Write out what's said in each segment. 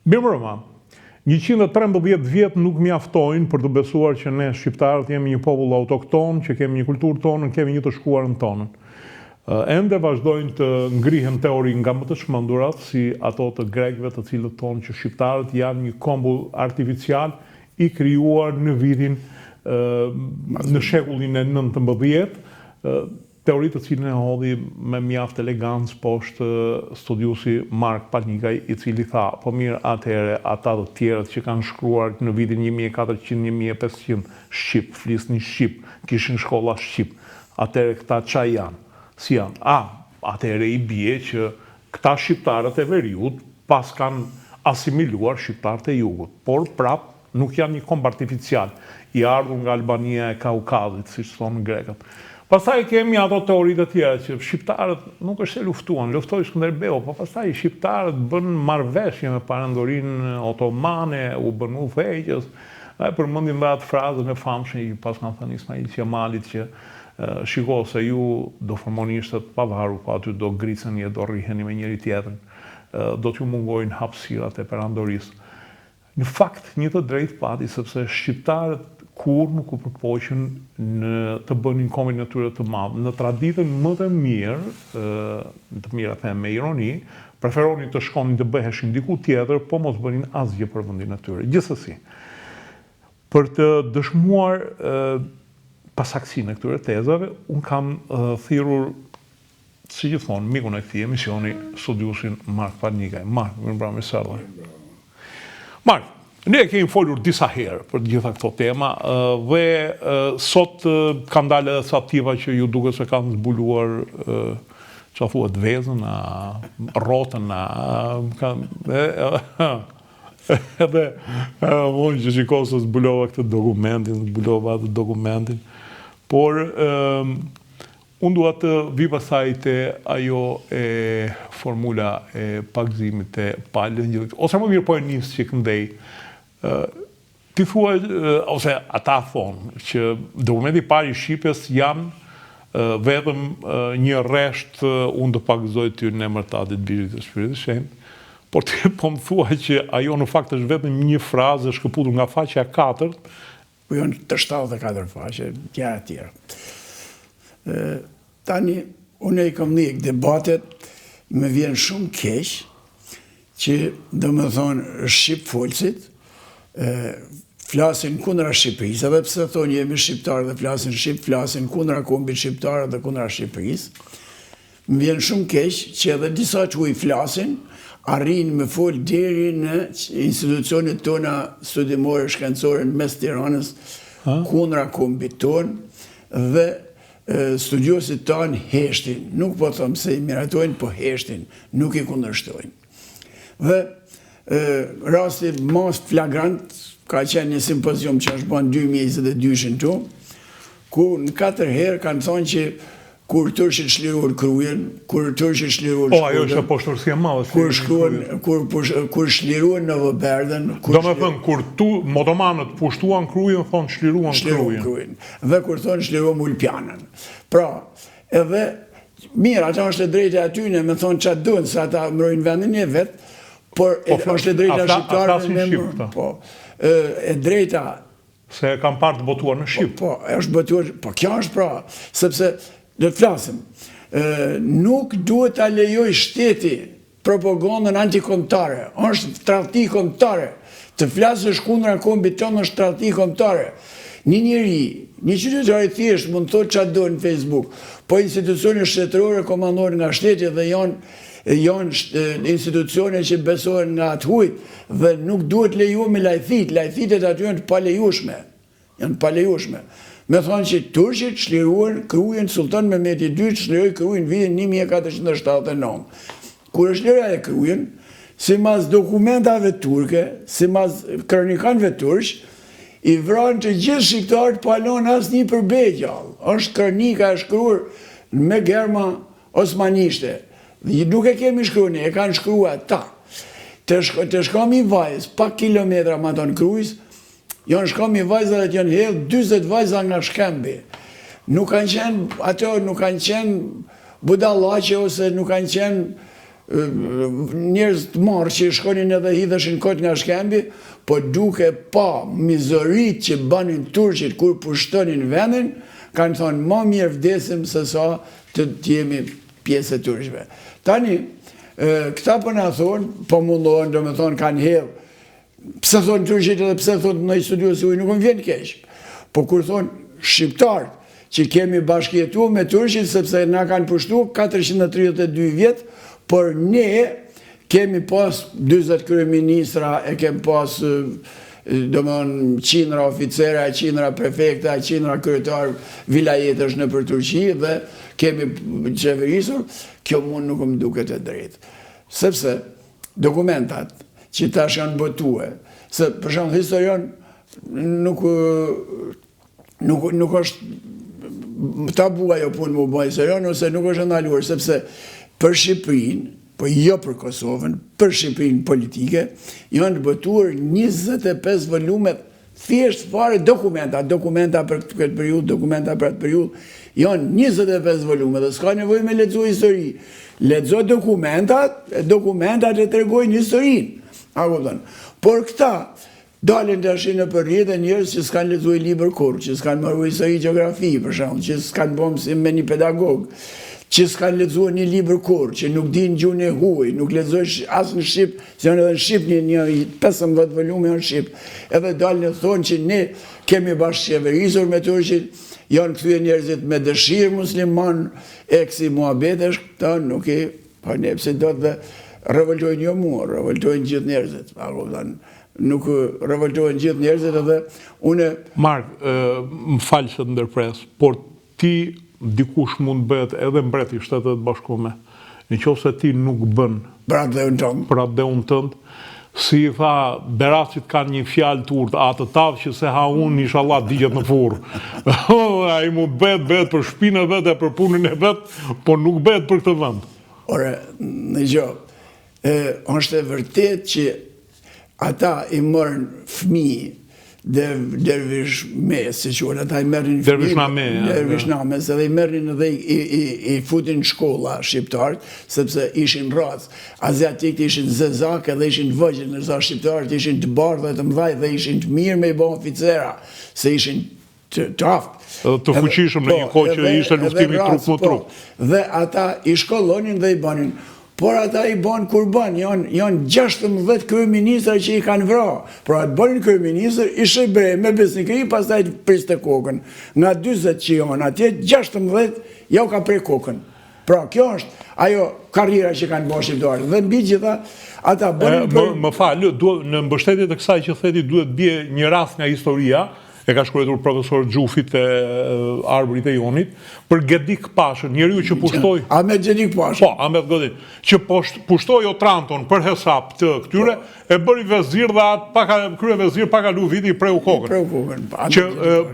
Bimërëma, 113 vjetë nuk mjaftojnë për të besuar që ne shqiptarët jemi një popull autokton, që kemi një kulturë tonën, kemi një të shkuarën tonën. Ende vazhdojnë të ngrihen teori nga më të shmëndurat, si ato të grekëve të cilët tonë që shqiptarët janë një kombull artificial i krijuar në vitin në shekullin e 19. Teoritë të cilën e hodhi me mjaft elegancë poshtë studiusi Mark Panikaj, i cili tha, po mirë atëhere ata të tjerët që kanë shkruar në vitin 1400-1500 Shqip, flisnin Shqip, kishin shkolla Shqip, atëhere këta qa janë? Si janë? Atëhere i bie që këta shqiptarët e veriut pas kanë asimiluar shqiptarët e jugut, por prap nuk janë një komb artificial, i ardhur nga Albania e Kaukazit, si që thonë grekët. Pastaj kemi ato teoritë të tjera që shqiptarët nuk është se luftuan, luftoi Skënderbeu, po pastaj shqiptarët bën marrëveshje me Parandorinë Otomane, u bën udhëheqës. Përmendim dhe atë frazën e famshme që pas kanë thënë Ismail Qemalit që shiko se ju do formonistët pavarur, po aty do griceni e do rriheni me njëri tjetrin, do t'ju mungojnë hapësirat e Perandorisë. Në fakt një të drejtë pati, sepse shqiptarët kur nuk u përpoqen të bënin kombin e tyre të madh. Në traditën më të mirë them me ironi, preferonin të shkonin të bëheshin diku tjetër, po mos bënin asgjë për vendin e tyre. Gjithsesi, për të dëshmuar pasaktësinë e këtyre tezave, unë kam thirrur, si gjithmonë, mikun e këtij emisioni, studiusin Mark Panikaj. Mark, mirëmbrëma, se erdhe. Mark, ne kemi folur disa herë për gjitha këto tema dhe sot kanë dalë edhe aktiva që ju duket se kanë zbuluar që thuhet vezën, rrotën, edhe unë që shikoj se zbulova këtë dokumentin, por unë dua të vi pasaj të ajo e formula e pagëzimit e palën, ose më mirë po e nisë që këndej. Ti thua, ose ata thonë, që dokumenti i parë i Shqipjes janë vetëm një resht unë të pagëzoj ty në emër të Atit, Bijit dhe Shpiritit Shenjtë, por ti po më thua që ajo në fakt është vetëm një frazë e shkëputur nga faqja 4. Po janë të 74 faqe, tjera tjera. Tani, unë e kam një debatet, me vjen shumë keq, që do me thonë Shqip folësit, flasin kundra Shqipërisë, edhe pse thonë jemi shqiptarë dhe flasin Shqip, flasin kundra kombit shqiptarë dhe kundra Shqipërisë. Më vjen shumë keq që edhe disa që i flasin, arrinë me folë deri në institucionet tona studimore, shkencore në mes Tiranës, kundra kombit tonë, dhe studiosit tanë heshtin. Nuk po thëmë se i miratojnë, po heshtin, nuk i kundërshtojnë. Dhe rasti mas flagrant ka qenë një simpozium që është banë 2022 tu, ku në 4 herë kanë thonë që kur tërshit shliruar krujen, kur tërshit shliruar shkrujen, ajo është poshtërsia madhe, kur shliruan në Vëberdhen, do me thënë, kur motomanët pushtuan krujen, thonë shliruan krujen. Dhe kur thonë shliruan Ulpianën. Pra, edhe, mirë, ata është e drejtë e atyne, me thonë që dënë, se ata mrojnë vendin e vetë, por është e drejta shqiptarë në mërë. E drejta... Se kam parë të botuar në Shqip. Po, është botuar, po kjo është pra, sepse, dhe të flasim, nuk duhet a lejoj shteti propagandën antikombëtare, është tradhti kombëtare, të flasësh kundra kombit tonë është tradhti kombëtare. Një njeri, një qytetar i thjesht mund të thotë çfarë do në Facebook, po institucione shtetërore komandohen nga shteti dhe janë institucione që besohen nga atë hujt dhe nuk duhet leju me lajthit. Lajthitet aty janë të palejushme. Me thonë që turqit shliruan krujen Sultan Mehmeti II, shliroj krujen vitin 1479. Kur është lira e krujen, si mas dokumentave turke, si mas kronikanve turq, i vranë të gjithë shqiptarët palon asë një përbejgjall. Është kronika e shkruar me germa osmanishte. Nuk e kemi shkruar, e kanë shkruar ta. Të shkam i vajzë, pak kilometra ma tonë krujës, janë shkam i vajzë dhe të janë hedhë 20 vajza nga shkembi. Nuk kanë qenë, ato nuk kanë qenë budallaqe ose nuk kanë qenë njerëz të marrë që shkonin edhe hidheshin kot nga shkembi, po duke pa mizorit që banin turqit kur pushtonin vendin, kanë thonë ma mirë vdesim se sa të jemi pjesë e turqve. Tani, këta po na thonë, po mundohen, do me thonë, kanë hedhë, pse thonë turqit edhe pse thonë në studiu se uj nuk më vjen keq. Po kur thonë shqiptarët që kemi bashkjetu me turqit sepse na kanë pushtu 432 vjetë, por ne kemi pas 20 kryeministra, e kemi pas qindra oficera, qindra prefekta, qindra kryetar vilajetësh në për Turqi dhe kemi qeverisur, kjo mund nuk më duket e drejtë. Sepse dokumentat që tash janë botue, se për shembull historian nuk është tabu ajo punë më bëjë historian, ose nuk është ndaluar, sepse për Shqipërinë, po jo për Kosovën, për Shqipërinë politike, janë botuar 25 volumet, thjesht fare dokumenta për këtë periudhë, dokumenta për atë periudhë, janë 25 volume dhe s'ka nevojë me lexu histori. Lexo dokumentat e tregojnë historinë. A kupton? Por këta dalin tash në përrjedhje njerëz që s'kan lexuar libër kurrë, që s'kan marrë histori gjeografi, për shembull, që s'kan bën si me një pedagog, që s'kan lexuar një libër kurrë, që nuk din gjuhën e huaj, nuk lexojnë as në shqip, se janë edhe në shqip një 15 volume në shqip. Edhe dalin e thonë që ne kemi bashkëqeverisur me turqit, janë kthyer njerëzit me dëshirë musliman, eksi muhabetesh, këta nuk e pa ne pse do të revoltojnë jo mua, revoltojnë gjithë njerëzit. Nuk revoltojnë gjithë njerëzit edhe une... Mark, më falë që të ndërpres, por ti dikush mund bëhet edhe mbreti i Shtetet Bashkuara, nëse ti nuk bën për atë dhe unë tënd, si i tha, Berasit kanë një fjalë të urtë, atë tavë që se ha unë, inshallah digjet në furrë. Ai mund bëhet për shpinën e vet e për punën e vet, por nuk bëhet për këtë vend. Ore, në gjë, është e vërtet që ata i morën fëmijë dervish me, si quhen, ata i merrin dervish name, se dhe i merrin dhe i futin shkolla shqiptarët, sepse ishin racë. Aziatikët ishin zezake dhe ishin vëgjë, nërsa shqiptarët ishin të bardhë dhe të mëdhaj dhe ishin të mirë me i bo oficera, se ishin të aftë. Të fuqishëm në një kohë që ishte luftimi trup më trup. Dhe ata i shkollonin dhe i banin. Por ata i banë kur banë, janë 16 kryeministra që i kanë vra. Pra atë banin kryeministr, ishe bre me besnikëri, pas taj priste kokën. Nga 20 që janë atje, 16 ja u ka prej kokën. Pra kjo është ajo karriera që kanë bërë shqiptarët. Dhe mbi gjitha, ata banin për... Më falë, në mbështetje të kësaj që theti duhet bie një rast nga historia, e ka shkruar profesor Xhufit e Arbërit e Jonit, për Gedik Pashën, njeriu që pushtoi... Ahmet Gedik Pashën. Po, Ahmet Gedik, që pushtoi Otranton për hesap të këtyre, e bëri vezir dhe atë krye vezir pa kalu viti i preu kokën. Që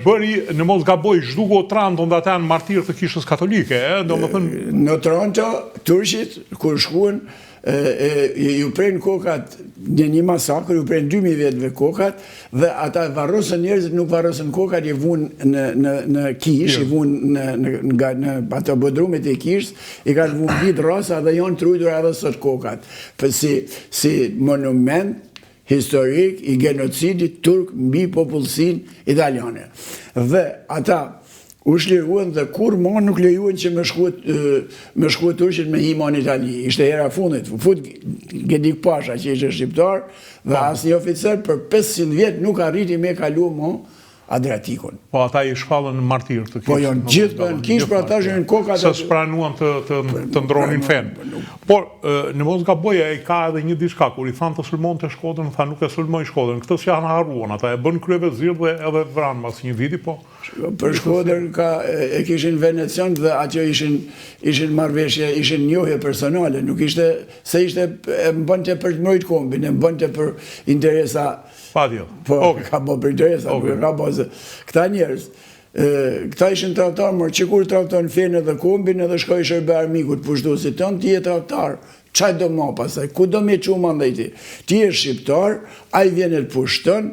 bëri, në mos gaboj, zhduku Otranton dhe ata janë martirë të kishës katolike, Në Otranto, turqit, kur shkuën, ju prejnë kokat në një masakër, ju prejnë 2000 vjetëve kokat, dhe ata varrosën njerëzit, nuk varrosën kokat, i vunë në kish, i vunë në ato bodrumet e kish, i kanë vunë vitë rasa dhe janë trujtur edhe sot kokat, për si monument historik i genocidit turk mbi popullsin italiane. Dhe ata u shliruan dhe kur ma nuk lejuan që me shkuat turqit me hima në Itali. Ishte hera fundit. Fut Gedik Pasha që ishte shqiptar dhe asë një oficer për 500 vjetë nuk arriti me kalu mo Adriatikon. Po ata i shkallën në martirë të kishë. Po janë gjithë për në kishë, për ata shënë kokat... Se s'pranuan të ndronin fenë. Por, në mos nga boja e ka edhe një diçka, kur i thanë të sulmon të Shkodrën, tha nuk e sulmon Shkodrën. Këtë që janë harruan, ata e bën kryevezir dhe edhe vranë mas një viti, po... Për Shkodrën e kishin Venecian dhe atë ishin marrëveshje, ishin njohje personale, nuk ishte, se ishte e mbënte për të mbrojtë kombin, e mbënte për interesa... Padjo. Po, ka bo për interesa, ka bo se këta njerës, këta ishin traktarë, mërë që kur traktarë në fenë dhe kombin edhe shkoj shërbe armikut pushtu, si tënë ti e traktarë, qaj do ma pasaj, ku do me qumë andajti? Ti e shqiptar, a i vjenet pushtën,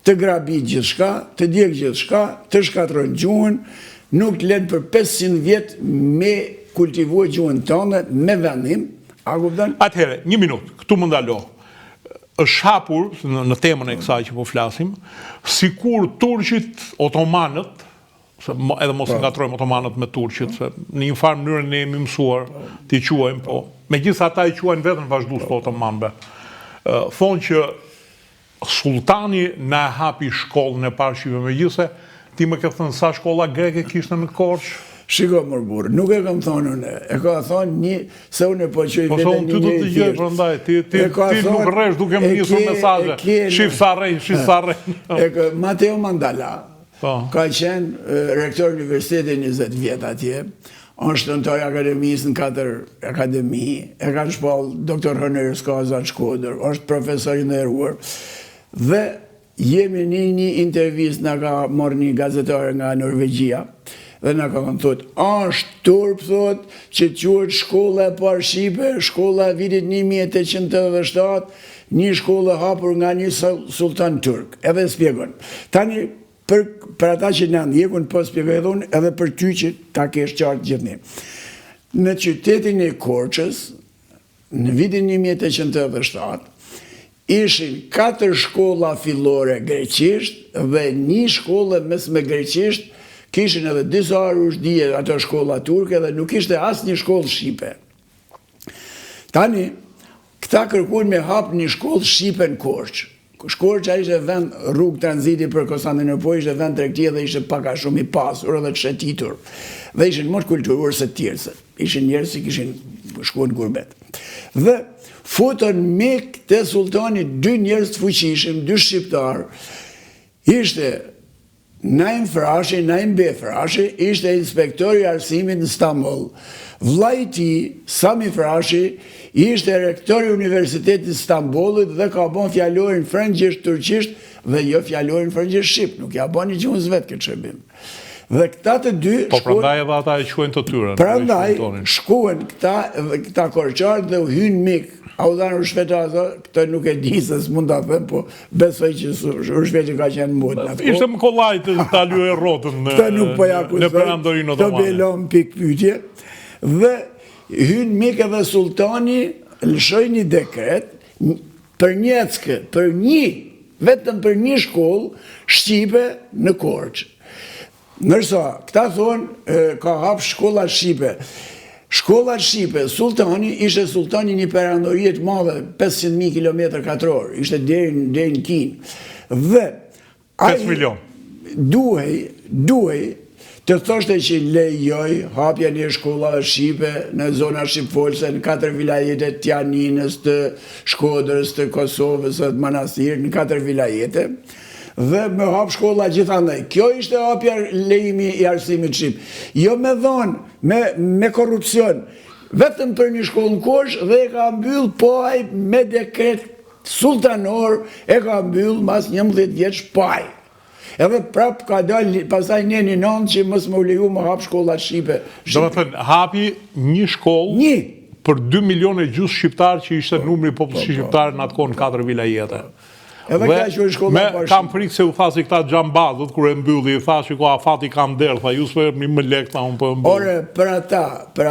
të grabi gjithë shka, të djek gjithë shka, të shkatron gjuhën, nuk të lenë për 500 vjetë me kultivuar gjuhën tënde, me vendim, A kupton? Atëherë, një minutë, këtu më ndalo. Është hapur në temën e kësaj që po flasim, sikur turqit otomanët, edhe mos ngatrojmë otomanët me turqit, se në një farë mënyrë ne jemi mësuar t'i quajmë, po megjithatë ata i quajnë vetën vazhdues të otomanëve. Thonë që sultani na hapi shkollën e parë shqipe, megjithse ti më ke thënë sa shkolla greke kishte në Korçë. Shiko mër burë, nuk e kam thonë unë, e ka thonë një, se unë e po qoj Po vete thonë ty do të gjë, prandaj, ti nuk rresh duke më njësur mesazhe. Shif sa rrej. Mateo Mandala ka qenë rektor universitetin 20 vjet atje, është nëntoj akademisë në 4 akademi, e ka shpall doktor honoris causa në Shkodër, është profesor i nderuar, dhe jemi një intervist nga ka morë një gazetare nga Norvegjia, dhe nga ka kënë thot, është turp, thot, që quhet shkolla e parë shqipe, shkolla e vitit 1887, një shkolla hapur nga një sultan turk, edhe spjegon. Tani, për ata që në ndjekun, po spjegoj edhe unë, edhe për ty që ta kesh qartë gjithni. Në qytetin e Korçës, në vitin 1887, ishin 4 shkolla fillore greqisht dhe një shkolla mesme greqisht, kishin edhe disa rushdije ato shkolla turke dhe nuk ishte asë një shkollë shqipe. Tani, këta kërkuan me hap një shkollë shqipe në Korçë. Korça ishte vend rrugë tranziti për Konstantinopol, ishte vend tregtie dhe ishte pak a shumë i pasur dhe të shëtitur. Dhe ishin më të kulturuar se tjerëse. Ishin njerëz që kishin shkuar në gurbet. Dhe futën me këtë sultani 2 njerëz të fuqishëm, 2 shqiptar. Ishte Naim Frashi, Naim B. Frashi, ishte inspektori i arsimit në Stamboll. Vllai i tij, Sami Frashi, ishte rektori i Universitetit Stambollit dhe ka bën fjalorin frëngjisht turqisht dhe jo fjalorin frëngjisht shqip, nuk ja bani gjuhën vet këtë shërbim. Dhe këta të dy po prandaj edhe ata e quajnë të tyre. Prandaj shkuan këta korçar dhe u hyn mik. Audhan Rushfetaza, këtë nuk e di se s'mund ta them, po besoj që Rushfeti ka qenë mod në atë. Ishte më kollaj ta lyej rrotën në perandorinë otomane. Të belon pik pyetje. Dhe hyn mik edhe sultani lëshoi një dekret për një eckë, vetëm për një shkollë shqipe në Korçë. Nërsa, këta thonë ka hap shkolla shqipe. Shkolla shqipe, sultani ishte sultani një perandorie të madhe, 500.000 km2, ishte deri në Kinë. Dhe 5 milion. Duhej të thoshte që lejoj hapja një shkollave shqipe në zona shqipfolse, në 4 vilajete të Janinës, të Shkodrës, të Kosovës, të Manastirë, në 4 vilajete. Dhe me hap shkolla gjithandaj. Kjo ishte hapja lejimi i arsimit shqip. Jo me dhonë, me korrupsion. Vetëm për një shkollë në Korçë dhe e ka mbyll paj me dekret sultanor, e ka mbyll mas 11 vjeç paj. Edhe prap ka dalë pasaj një nënë që mos më leju më hap shkollat shqipe. Do të thënë, hapi një shkollë për 2 milionë e gjysmë shqiptar që ishte numri i popullit shqiptar në atë kohë në 4 vilajete. Kam frikë se u thasi këta gjambazët, kër e mbylli, i thasi ku afati kam derë, tha ju s'pe një më lek, tha unë për mbylli. Ore, për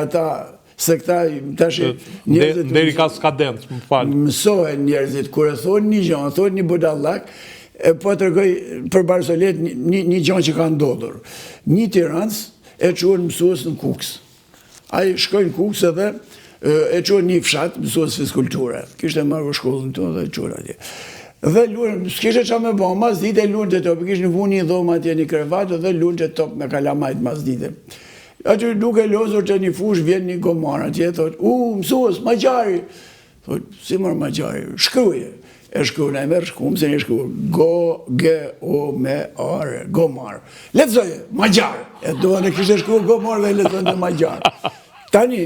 ata, se këta tashi njerëzit... Deri ka skadencë, më falë. Mësohen njerëzit, kër e thonë një gjonë, thonë një budallak, po të rëgoj për Barsolet një gjonë që ka ndodhur. Një Tiranës e quen mësues në Kuks. A i shkojnë Kuks edhe e quen një fshat mësues fiskulture. Kishte marrë shkollën të dhe quen atje. Dhe lunë, s'kishe qa me bo, mas dite lunë të topë, kishë në vuni i dhoma atje një krevatë dhe lunë të topë me kalamajt mas dite. Aty duke lozur të një fush, vjen një gomar atje, thot, mësues, Magjari. Thot, si mërë Magjari, shkruje. E shkruje, e merë shkumë, se një shkruje, G-O-M-A-R, gomar. Letëzoje, Magjar. E duhe në kishë shkruje gomar dhe letëzoje në Magjar. Tani,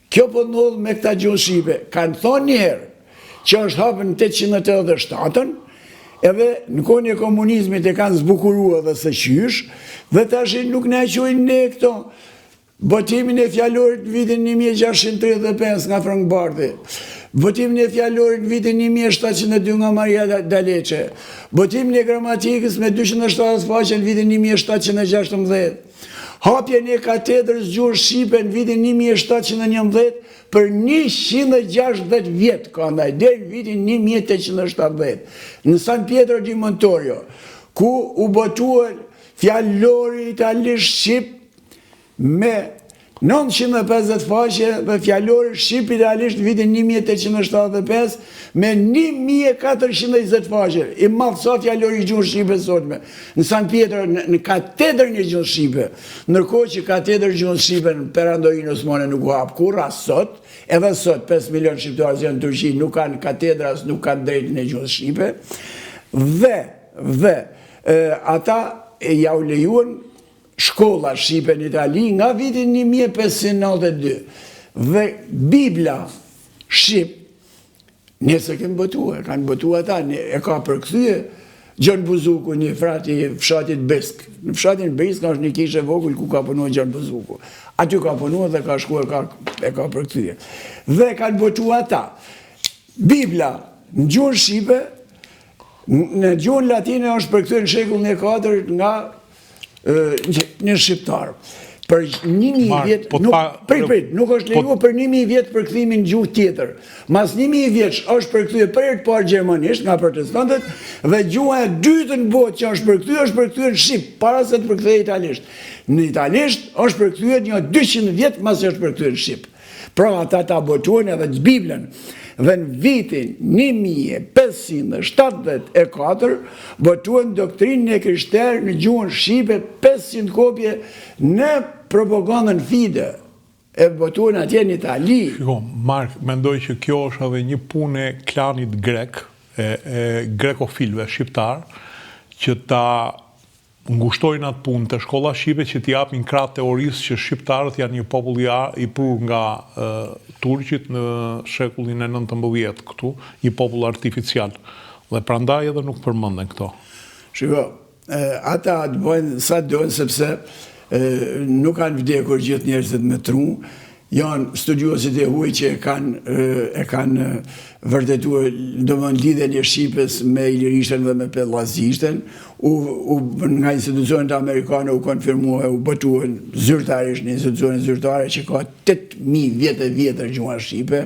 kjo po ndodhë me këta gjuhë shqipe, kanë thonë njëherë, që është hapën në 887-ën, edhe në kohën e komunizmit e kanë zbukurua dhe së qysh, dhe tash nuk ne quajnë ne këto. Botimin e fjalorit në vitin 1635 nga Frank Bardhi, botimin e fjalorit në vitin 1702 nga Maria Daleqe, botimin e gramatikës me 270 faqe në vitin 1716, hapjen e katedrës gjuhën shqipe në vitin 1711 për 160 vjet, ka ndaj deri në vitin 1870, në San Pietro di Montorio, ku u botuan fjallori italisht shqip me 950 faqe dhe fjallori shqip italisht në vitin 1875 me 1420 faqe. I madh sa fjallori i gjuhës shqipe sotme. Në San Pietro, në katedrën e gjuhës shqipe, ndërkohë që katedrë e gjuhës shqipe në Perandorinë Osmane nuk u hap kur as sot, edhe sot 5 milion shqiptarë që janë në Turqi nuk kanë katedras, nuk kanë drejtën e gjuhës shqipe, dhe ata ja u lejuan shkolla shqipe në Itali nga vitin 1592 dhe Bibla shqip nëse kanë botuar ata, e ka përkthye Gjon Buzuku, një frati fshatit Besk. Në fshatin Besk është një kishë e vogël ku ka punuar Gjon Buzuku. Aty ka punuar dhe ka shkuar e ka përkthye. Dhe kanë botuar ata. Bibla në gjuhën shqipe, në gjuhën latine është përkthyer në shekullin e 4 nga një shqiptar. Për 1000 vjet, nuk është lejuar për 1000 vjet përkthimin në gjuhë tjetër. Mas 1000 vjeç është përkthyer për herë të parë gjermanisht nga protestantët dhe gjuha e dytë në botë që është përkthyer në shqip para se të përkthehej italisht. Në italisht është përkthyer një 200 vjet mas se është përkthyer në shqip. Pra ata ta botuan edhe Biblën. Dhe në vitin 1574 botuan doktrinën e Krishterë në gjuhën shqipe 500 kopje në propagandën Fide. E botuan atje në Itali. Shiko, Mark, mendoj që kjo është edhe një punë e klanit grek, e grekofilve shqiptar, që ta ngushtojnë atë punë të shkolla shqipe që t'i japin krah teorisë që shqiptarët janë një popull i prur nga turqit në shekullin e 19 këtu, një popull artificial. Dhe prandaj edhe nuk përmenden këto. Shiko, ata të bojnë sa dojnë sepse nuk kanë vdekur gjithë njerëzit me tru, janë studiuosit e huaj që e kanë vërtetuar domthonjë lidhjen e Shqipës me Ilirishtën dhe me Pellazishten, nga institucionet amerikane u konfirmua, u botuan zyrtarisht në institucionet zyrtare që ka 8000 vjet e vjetër gjuha shqipe.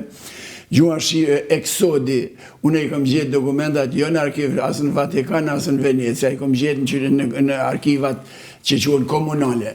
Gjuha shqipe eksodi, unë i kam gjetë dokumentat jo në arkiv, asë në Vatikan, asë në Venecia, i kam gjetë në arkivat që quhen komunale.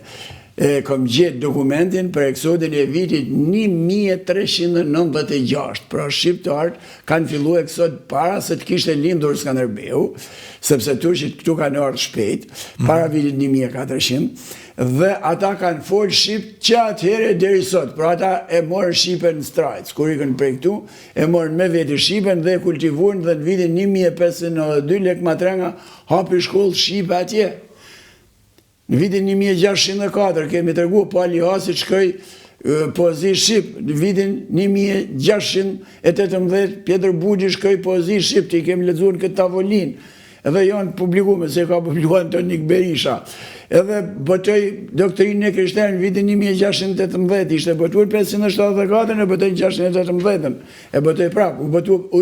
Kam gjetë dokumentin për eksodin e vitit 1396, pra shqiptarët kanë fillu eksod para se të kishte lindur Skanderbeu, sepse turqit këtu kanë ardhur shpejt, para vitit 1400, dhe ata kanë folë shqip që atëhere deri sot, pra ata e morën shqipen në strajc, kur i kanë prej këtu, e morën me veti shqipen dhe kultivuan dhe në vitin 1592 Lek Matrenga hapi shkollë shqipe atje. Në vitin 1604 kemi tërgu Pali Hasi shkoj poezi shqip. Në vitin 1618 Pjetër Bugji shkoj poezi shqip, që i kemi lexuar këtë tavolin. Edhe janë publikuar, se ka publikuar Antonik Berisha. Edhe botoj doktrinën e Krishterë në vitin 1618, ishte botuar 574, e botoj 618, e botoj prap, u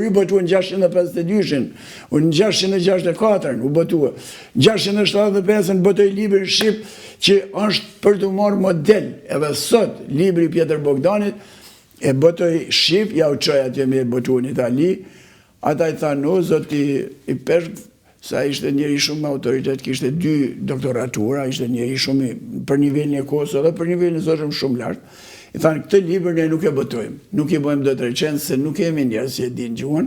ribotuar në 652, në 664, u botuar. 675 botoj librin shqip që është për të marrë model, edhe sot libri Pjetër Bogdanit, e botoj shqip, ja u qoj atje me botuar në Itali, ata i tha no, zoti i peshk, sa ishte njeri shumë me autoritet, kishte 2 doktoratura, ishte njeri shumë për nivelin e Kosovës dhe për nivelin e zoshëm shumë lartë. I thanë, këtë libër ne nuk e botojmë, nuk i bojmë do të recensë, se nuk kemi njerëz që e dinë gjuhën,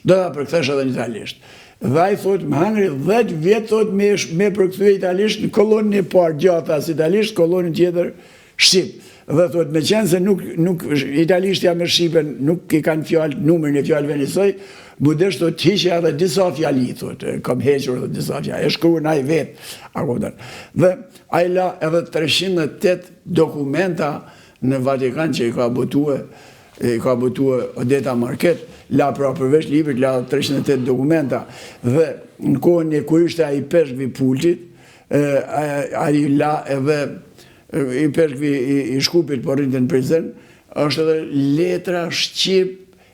do ta përkthesh edhe në italisht. Dhe ai thotë, më hangri 10 vjet thotë me përkthye italisht në kolonën e parë gjatë as italisht, kolonën tjetër shqip. Dhe thotë, me qenë se nuk italishtja me shqipen nuk i kanë fjalë, numrin e fjalëve njësoj, Budesh të hiqja edhe disa fjali, thotë, kam hequr edhe disa fjali, e shkruan ai vetë, dhe ai la edhe 308 dokumenta në Vatikan që i ka botuar Odeta Market, la pra përveç librit, la 308 dokumenta, dhe në kohën e kur ishte ai peshkvi Pultit, ai la edhe i peshkvi i Shkupit por rinte në prizën, është edhe letra shqip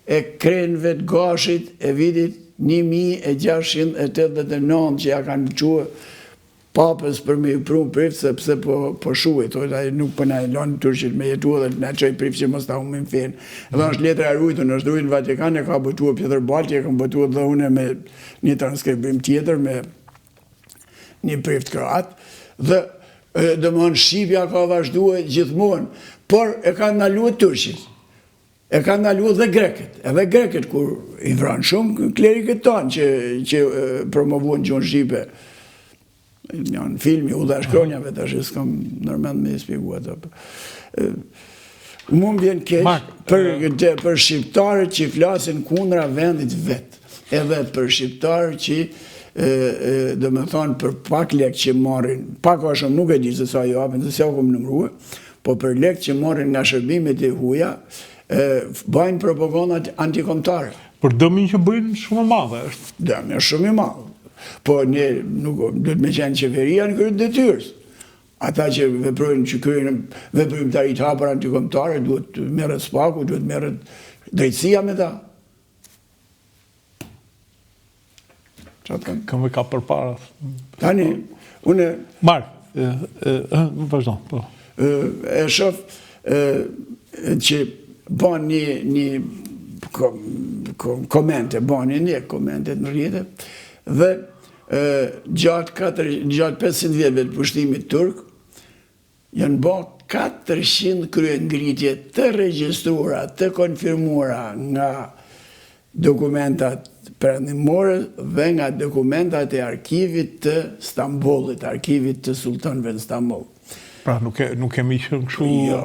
e krenëve të Gashit e vitit 1689 që ja kanë quë papës për me pru prift sepse po shuhet, ai nuk po na lën turqit me jetu dhe na çoj prift që mos ta humbim fen. Edhe është letra e rujtur, është rujtur në Vatikan, e ka botuar Pjetër Balti, e kam botuar dhe unë me një transkribim tjetër me një prift kroat dhe domthon Shqipja ka vazhduar gjithmonë, por e kanë ndaluar turqit. E kanë ndaluar dhe greket. Edhe greket kur i vranë shumë klerikët tanë që promovuan gjuhën shqipe. Janë filmi u dhe shkronjave tash s'kam nërmend me shpjegua ato. Mu më vjen keq për shqiptarët që flasin kundra vendit vet. Edhe për shqiptarët që do me thonë për pak lek që marrin, pak a shumë nuk e di se sa ju apin, se sa u kom nëmruë, po për lek që marrin nga shërbimet e huja, bajnë propagandat antikombëtare. Për dëmin që bëjnë shumë e madhe është. Dëmin është shumë i madhe. Po ne nuk duhet me qenë qeveria në kërët detyrës. Ata që veprojnë që kryen veprimtarit hapër antikombëtare duhet merret spaku, duhet merret drejtësia me ta. Kam e ka përpara. Tani, une... Mark, vazhdo, po. E shoh që ban një komente, ban një komente në rrjete, dhe gjatë 500 vjetëve të pushtimit turk, janë ba 400 kryengritje të regjistruara, të konfirmuara nga dokumentat perëndimore dhe nga dokumentat e arkivit të Stambollit, arkivit të sultanëve në Stambol. Pra nuk kemi qenë kështu... Jo,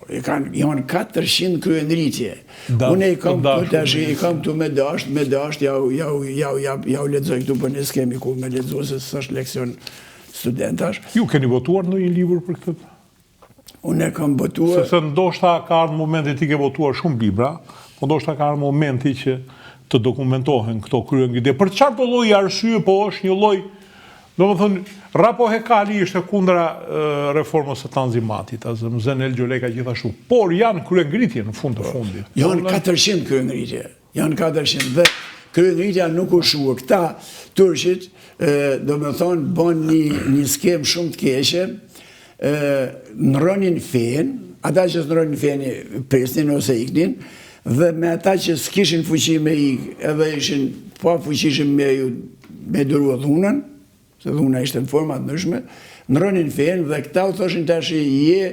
janë 400 kryengritje. Unë i kam këtu me dasht, ja u lexoj këtu, për një skemi ku me lexo se s'është leksion studentash. Ju keni votuar në një libër për këtë? Unë e kam votuar... Sepse ndoshta ka ardhur momenti ti ke votuar shumë libra, po ndoshta ka ardhur momenti që të dokumentohen këto kryengritje. Për çfarë do lloj arsye, po është një lloj, domethënë, Rapo Hekali ishte kundra reformës së Tanzimatit, Zenel Gjoleka gjithashtu, por janë kryengritje në fund të fundit. Janë 400 kryengritje, janë 400 dhe kryengritja nuk u shua. Këta turqit, domethënë, bën një skem shumë të keqe, nërronin fen, ata që s'nërronin fen prisnin ose iknin, dhe me ata që s'kishin fuqi me ik, edhe ishin pa fuqishim me dërua dhunën, se dhuna ishte në format ndryshme, nërronin fen dhe këta u thoshin tash je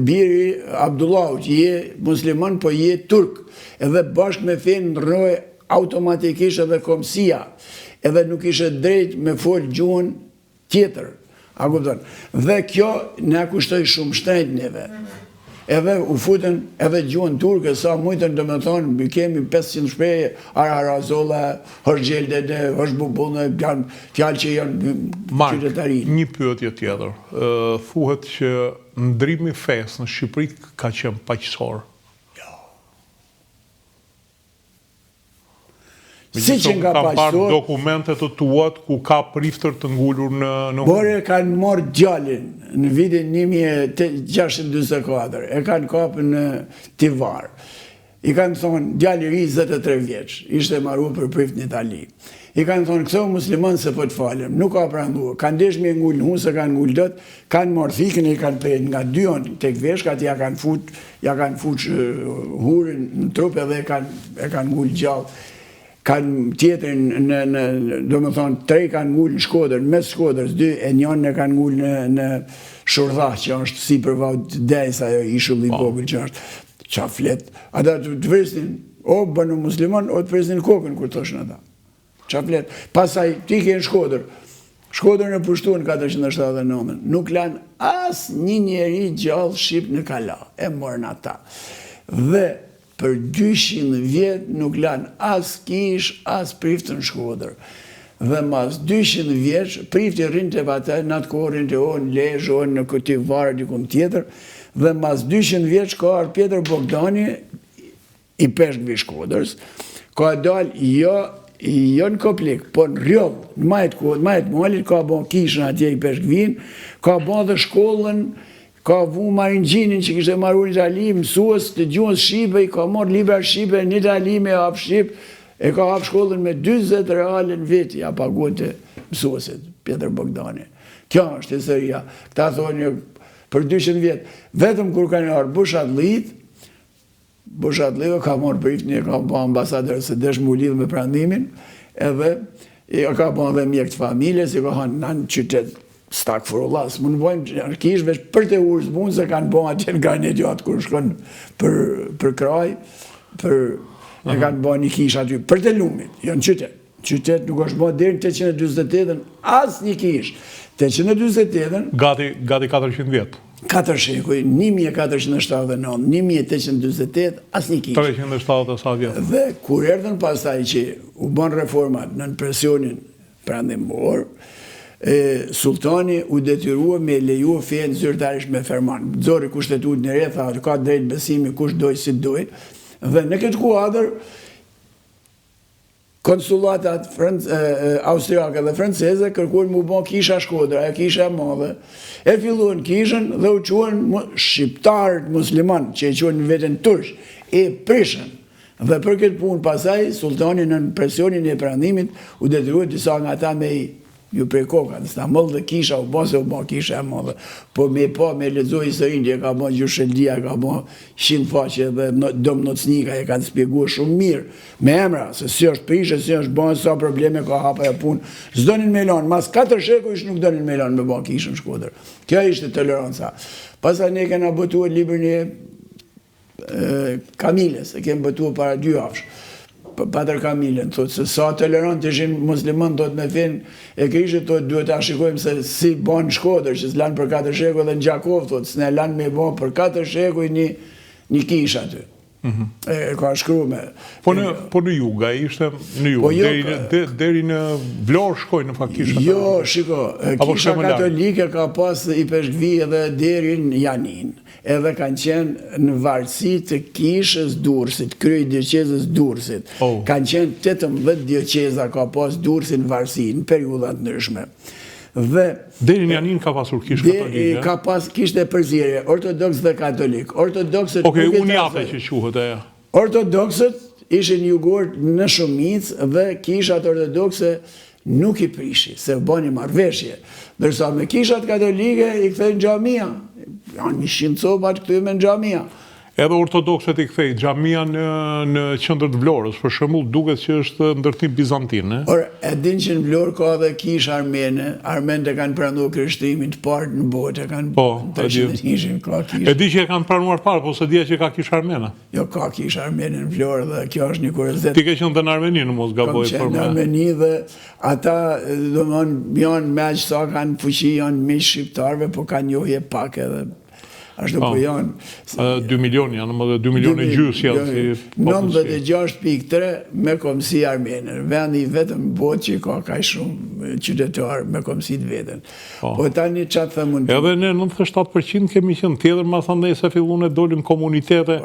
biri Abdullahut, je musliman, po je turk, edhe bashkë me fen nërroj automatikisht edhe komësia, edhe nuk ishe drejt me fol gjuhën tjetër. A kupton? Dhe kjo na kushtoi shumë shtrenjt neve. Edhe u futën edhe gjuhën turke, sa mujtën, do me thonë, kemi 500 shpreje, Ararazolla, Hoxhjeldede, Hoxhbubullë, janë fjalë që janë qytetari. Mark, një pyetje tjetër. Thuhet që ndrimi fesë në Shqipëri ka qenë paqësor. Si që nga paqësor... Kam parë dokumentet të tuat ku ka priftër të ngullur në... Por e kanë morë gjallin në vitin 1624, e kanë kapë në Tivar. I kanë thonë, djalli i 23 vjeç, ishte marrë për prift në Itali. I kanë thonë, këto musliman se po të falem, nuk ka pranduar. Kanë desh me ngullë, unë se kanë ngullë dot, kanë morë thikën, i kanë prejnë nga dyon tek veshkat, ja kanë fut hurin në trup edhe e kanë ngullë gjallë. Kanë tjetërin, do më thonë, 3 kanë ngullë në Shkodër, në mes Shkodërës, 2 e njënë kanë ngullë në Shurdha, që është si për vaut dejsa, ishulli vogël që është qaflet. Ata të vrisnin, o bënë musliman, o të vrisnin kokën, kur thoshën ata. Qaflet. Pasaj, ti ke në Shkodër. Shkodër në pushtu në 479, nuk lanë as një njeri gjallë Shqip në kala, e morën ata. Dhe për 200 vjetë nuk lanë as kish, as prift në Shkodër. Dhe mas 200 vjetë, prifti rinë të vate, në atë kohë rinë të onë, lejë, onë në këti varë, dikun tjetër, dhe mas 200 vjetë ka arë Pjetër Bogdani, i peshkëve Shkodërës, ka dalë jo në Koplik, po në Rjollë, në majtë malit, ka bon kishën atje i peshkëvin, ka bon dhe shkollën, ka vu Maringjinin që kishte marrë në Itali, mësues të gjuhës Shqipe, i ka morë libra Shqipe në Itali me hap Shqip, e ka hap shkollën me 20 reale në vit, ja paguante mësuesit, Pjetër Bogdani. Kjo është historia. Këta thonë për 200 vjetë. Vetëm kur kanë arë Bushatliu ka morë brifni, ka po ambasadër se desh mu lidhë me prandimin, edhe ka po edhe mjek të familjes, ka hanë në qytet stak furullas. Më në bojmë kish veç për të urës bunë, se kanë po atje në garnet gjatë kur shkon për kraj, e kanë po një kish aty, për të lumit, jo në qytet. Qytet nuk është bo dherë në 828, as një kish. 828... Gati 400 vjetë. 4 shekuj, 1479, 1828, as një kish. 370 sa vjetë. Dhe kur erdhen pasaj që u bën reformat në presionin prandimor, sultani u detyrua me leju fenë zyrtarisht me ferman. Zori kushtetut në re, tha, ka drejt besimi kush doj si doj, dhe në këtë kuadër, konsulatat austriake dhe franceze kërkuan mu bon kisha Shkodra, e kisha e madhe. E filluan kishën dhe u quen shqiptarët musliman, që e quen vetën tursh, e prishën. Dhe për këtë punë pasaj, sultani në presionin e prandimit, u detyruat disa nga ta me ju prej koka, në Stamboll dhe kisha, u bon se u bon kisha e madhe. Po me lexoj historinë, e ka bon Gjusheldia, ka bon 100 faqe dhe Dom Nocnika, e ka të spjegua shumë mirë, me emra, se si është prishë, si është bon, sa probleme ka hapa e punë. S'donin me lanë, mas 4 shekuj nuk donin me lanë me bon kishën Shkodër. Kjo ishte toleranca. Pasaj ne kena bëtuar librin e Kamiles, e kemë bëtuar para 2 javësh. Patër Kamilën, thotë se sa tolerant ishin musliman, thotë me fin e kishë, thotë duhet ta shikojmë se si ban Shkodër, që s'lanë për 4 shekuj dhe në Gjakov, thotë, s'ne lanë me ban për 4 shekuj një kish aty. Ka shkru me... Po në Juga, ishte në Juga, deri në Vlorë shkoj në fakt kisha? Jo, shiko, kisha katolike ka pas i Peshkvi edhe deri në Janin, edhe kanë qenë në varësi të kishës Durrësit, kryej dioqezës Durrësit. Kanë qenë 18 dioqeza ka pas Durrësi në varësi, në periudat ndryshme. Deri në Janin ka pasur kishë katolike? Ka pas kishë e përzirje, ortodoks dhe katolik. Oke, unë jate që quhet e... Ortodoksët ishin jugor në shumicë dhe kishat ortodokse nuk i prishi, se bani marrëveshje. Dërsa me kishat katolike i kthejnë xhamia. Janë 100 copat këthyme në xhamia. Edhe ortodoksët i kthej xhamia në qendër të Vlorës, për shembull duket që është ndërtim bizantin, e? Por e din që në Vlorë ka edhe kishë armene, armenët e kanë pranuar krishtimin të parë në botë, e kanë ka kishë. E di që e kanë pranuar parë, po se dia që ka kishë armene? Jo, ka kishë armene në Vlorë dhe kjo është një kuriozet. Ti ke qenë dhe në Armeni në mos gaboj për me? Kam qenë në Armeni dhe ata, janë me aq sa kanë fuqi, janë me shqiptarve, po kanë njohje pak edhe. Ashtu po janë... 2 milion janë, më dhe 2 milion e gjysë janë si... 96.3 me komësi armene. Vendi vetëm botë që ka kaj shumë qytetarë me komësi të vetën. Po tani qatë thë mund... Edhe ne 97% kemi qenë tjetër, ma thëndej se fillun e dolin komunitete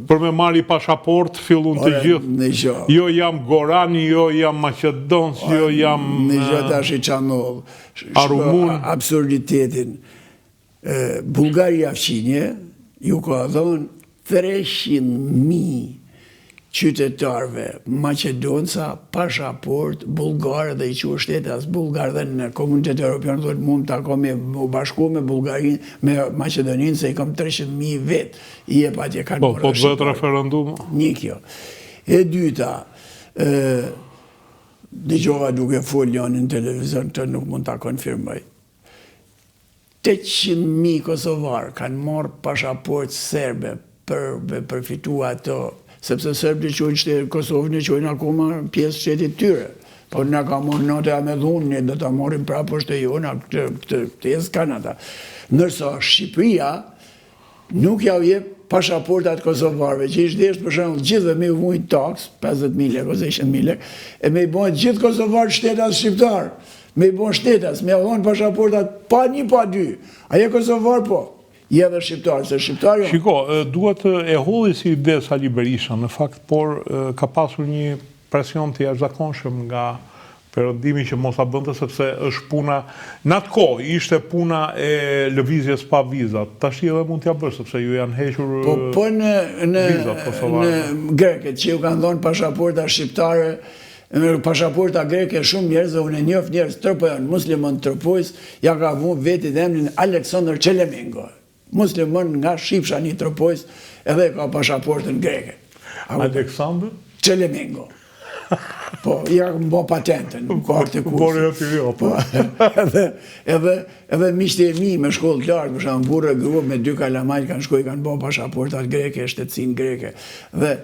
për me marri pasaport, fillun të gjithë. Jo jam Gorani, jo jam Macedons, jo jam... Në gjithë tash i qanull. Arumun. Absurditetin. Bulgaria fqinje ju ka dhonë 300.000 qytetarve Macedonca pasaport bulgarë dhe i që shtetë as bulgarë dhe në komunitet Europian dhe mund të ako me bashku me Bulgarin, me Macedonin, se i kam 300.000 vetë i e pa tje kanë mërë. Po të vetë referendum? Një kjo. E dyta, dëgjova duke foljon në televizor të nuk mund të konfirmoj. 800.000 Kosovarë kanë marrë pasaport serbe për përfitu ato, sepse serbë që qojnë Kosovë në qojnë akoma pjesë shtetit tyre. Po në ka morë note a me dhunë, ne do të morim prapë është e jona, këtë jesë Kanada. Nërsa Shqipëria nuk ja jep pasaportat Kosovarëve, që ishtë deshtë për shumë gjithë dhe me vujnë taks, 50.000 lek ose 100.000 lek, e me i bojnë gjithë Kosovarë shtetas shqiptarë. Me i bon shtetas, me avon pasaportat pa një pa dy. Aje Kosovar po, je dhe shqiptarë, se shqiptarë... Shiko, duhet e hodhi si ide Sali Berisha, në fakt, por ka pasur një presion të jashtëzakonshëm nga perëndimi që mos a bënte, sepse është puna... Në atë kohë, ishte puna e lëvizjes pa vizat. Tash edhe mund t'ja bësh, sepse ju janë hequr po vizat Kosovarë. Në greket që ju kanë dhonë pasaporta shqiptare, me pashaporta greke shumë njerëz, unë e njoh njerëz Tropojën, muslimon Tropojës, ja ka vu vetit emrin Aleksandr Çelemengo. Muslimon nga Shqipshani Tropojës, edhe ka pasaportën greke. Aleksandr Çelemengo. Po, ja më bo patentën, në kartë e kursë. Edhe miqtë e mi me shkollë të lartë, për shkak burrë grua me 2 kalamaj kanë shkoj, kanë bo pasaportat greke, shtetësinë greke. Dhe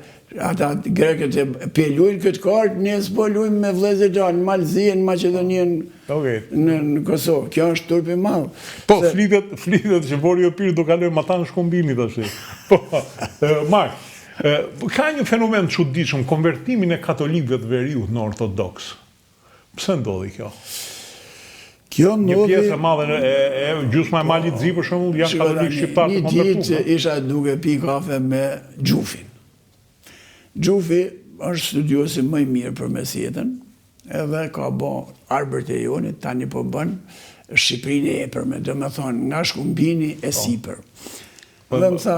ata greket e pelujnë këtë kartë, ne s'po lujmë me vëllezër tanë, në Malzi, në Maqedoninë, në Kosovë. Kjo është turpi i madh. Po, flitet që vori o pirë do kalojmë ata në shkombimi tash. Po, Mark, ka një fenomen të çuditshëm, konvertimin e katolikëve të veriut në ortodoks. Pse ndodhi kjo? Një pjesë e madhe e gjysma e Malit Zi, për shembull, janë katolikë shqiptarë të konvertuar. Një ditë isha duke pi kafe me Gjufin. Gjufi është studiosi më i mirë për mes jetën, edhe ka bo arbërt e jonit, tani po bën Shqipërinë e epërme, do me thonë nga shkumbini e sipër. Dhe më tha...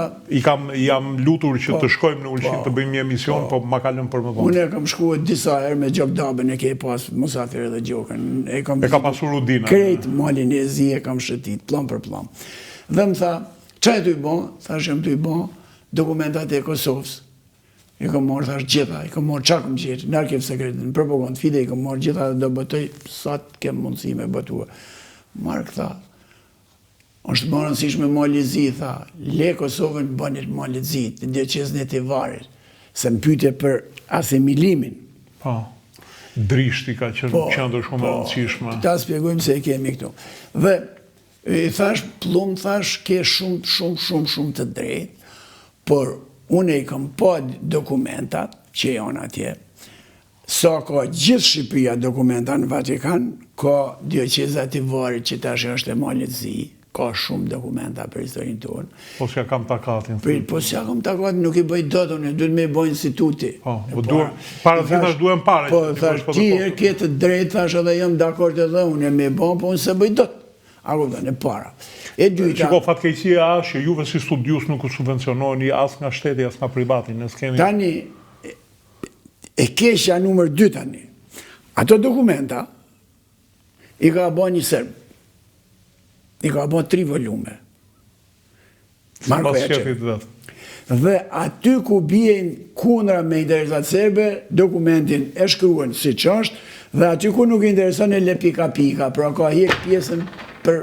Jam lutur që të shkojmë në Ulqin të bëjmë një emision, po ma kalëm për më vonë. Unë e kam shkuar disa herë me Gjobdabën, e ke pas Musafir edhe Gjokën. E ka pasur Udina. Krejt Malin e Zi e kam shëtit, plan për plan. Dhe më tha, qa e të i bon? Thash e më të i bon dokumentat e Kosovës. I kam morë, thash, gjitha, i kam morë qa këm gjithë, në arkiv sekretin, në propagand, fide, i kam morë gjitha dhe do bëtoj, sa të kem mundësi me bëtua. Mark tha, është më rëndësishme Mali Zi, tha, le Kosovën bënit Mali Zi, të djeqeznit i varit, se më pyte për asimilimin. Po, drishti ka qëndër shumë rëndësishme. Ta spjegojmë se e kemi këtu. Dhe, i thash, plum, thash, ke shumë të drejt, por unë i kam pa dokumentat që janë atje, sa ka gjithë Shqipëria dokumenta në Vatikan, ka djeqezat i varit që tash është e Malit Zi, ka shumë dokumenta për historinë tonë. Po s'ja kam takatin. Po s'ja kam takatin, nuk i bëj dot, unë duhet me i bëj instituti. Para të gjithash duhem pare. Po, thash, ti e këtë drejt, thash edhe jam dakord edhe unë e me i bëj, po unë se bëj dot. Ako dhe në para. Qiko fatkeqësia është që juve si studius nuk u subvencionojni as nga shteti, as nga privati. Tani, e keqja numër 2 tani. Ato dokumenta i ka bë një Serb. I ka bë 3 volume. Marko Jaçev. Dhe aty ku bien kundra me interesat serbe, dokumentin e shkruan siç është, dhe aty ku nuk intereson e le pika, pra ka hiq pjesën për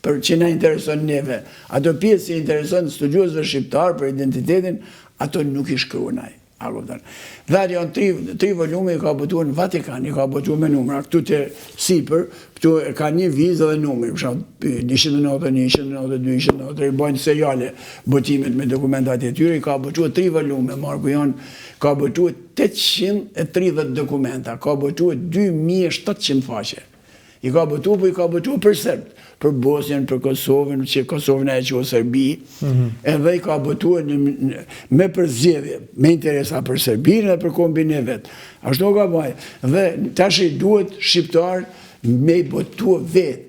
që na intereson neve. Ato pjesë që intereson studiosëve shqiptar për identitetin, ato nuk i shkruan ai. Dhe atë janë 3 volume, i ka botuar në Vatikan, i ka botuar me numra, këtu të sipër, këtu ka një vizë dhe numër, për shumë 191, 192, 193, i bojnë seriale botimet me dokumentat e tyre, i ka botuar 3 volume, Marku janë, ka botuar 830 dokumenta, ka botuar 2700 faqe. I ka botuar për Serbët, për Bosnjën, për Kosovën, që Kosovën e që o Serbi, edhe i ka botuar me përzgjedhje, me interesa për Serbinë dhe për kombin e vetë. Ashtu ka bëjë. Dhe tash i duhet shqiptarë me i botuar vetë.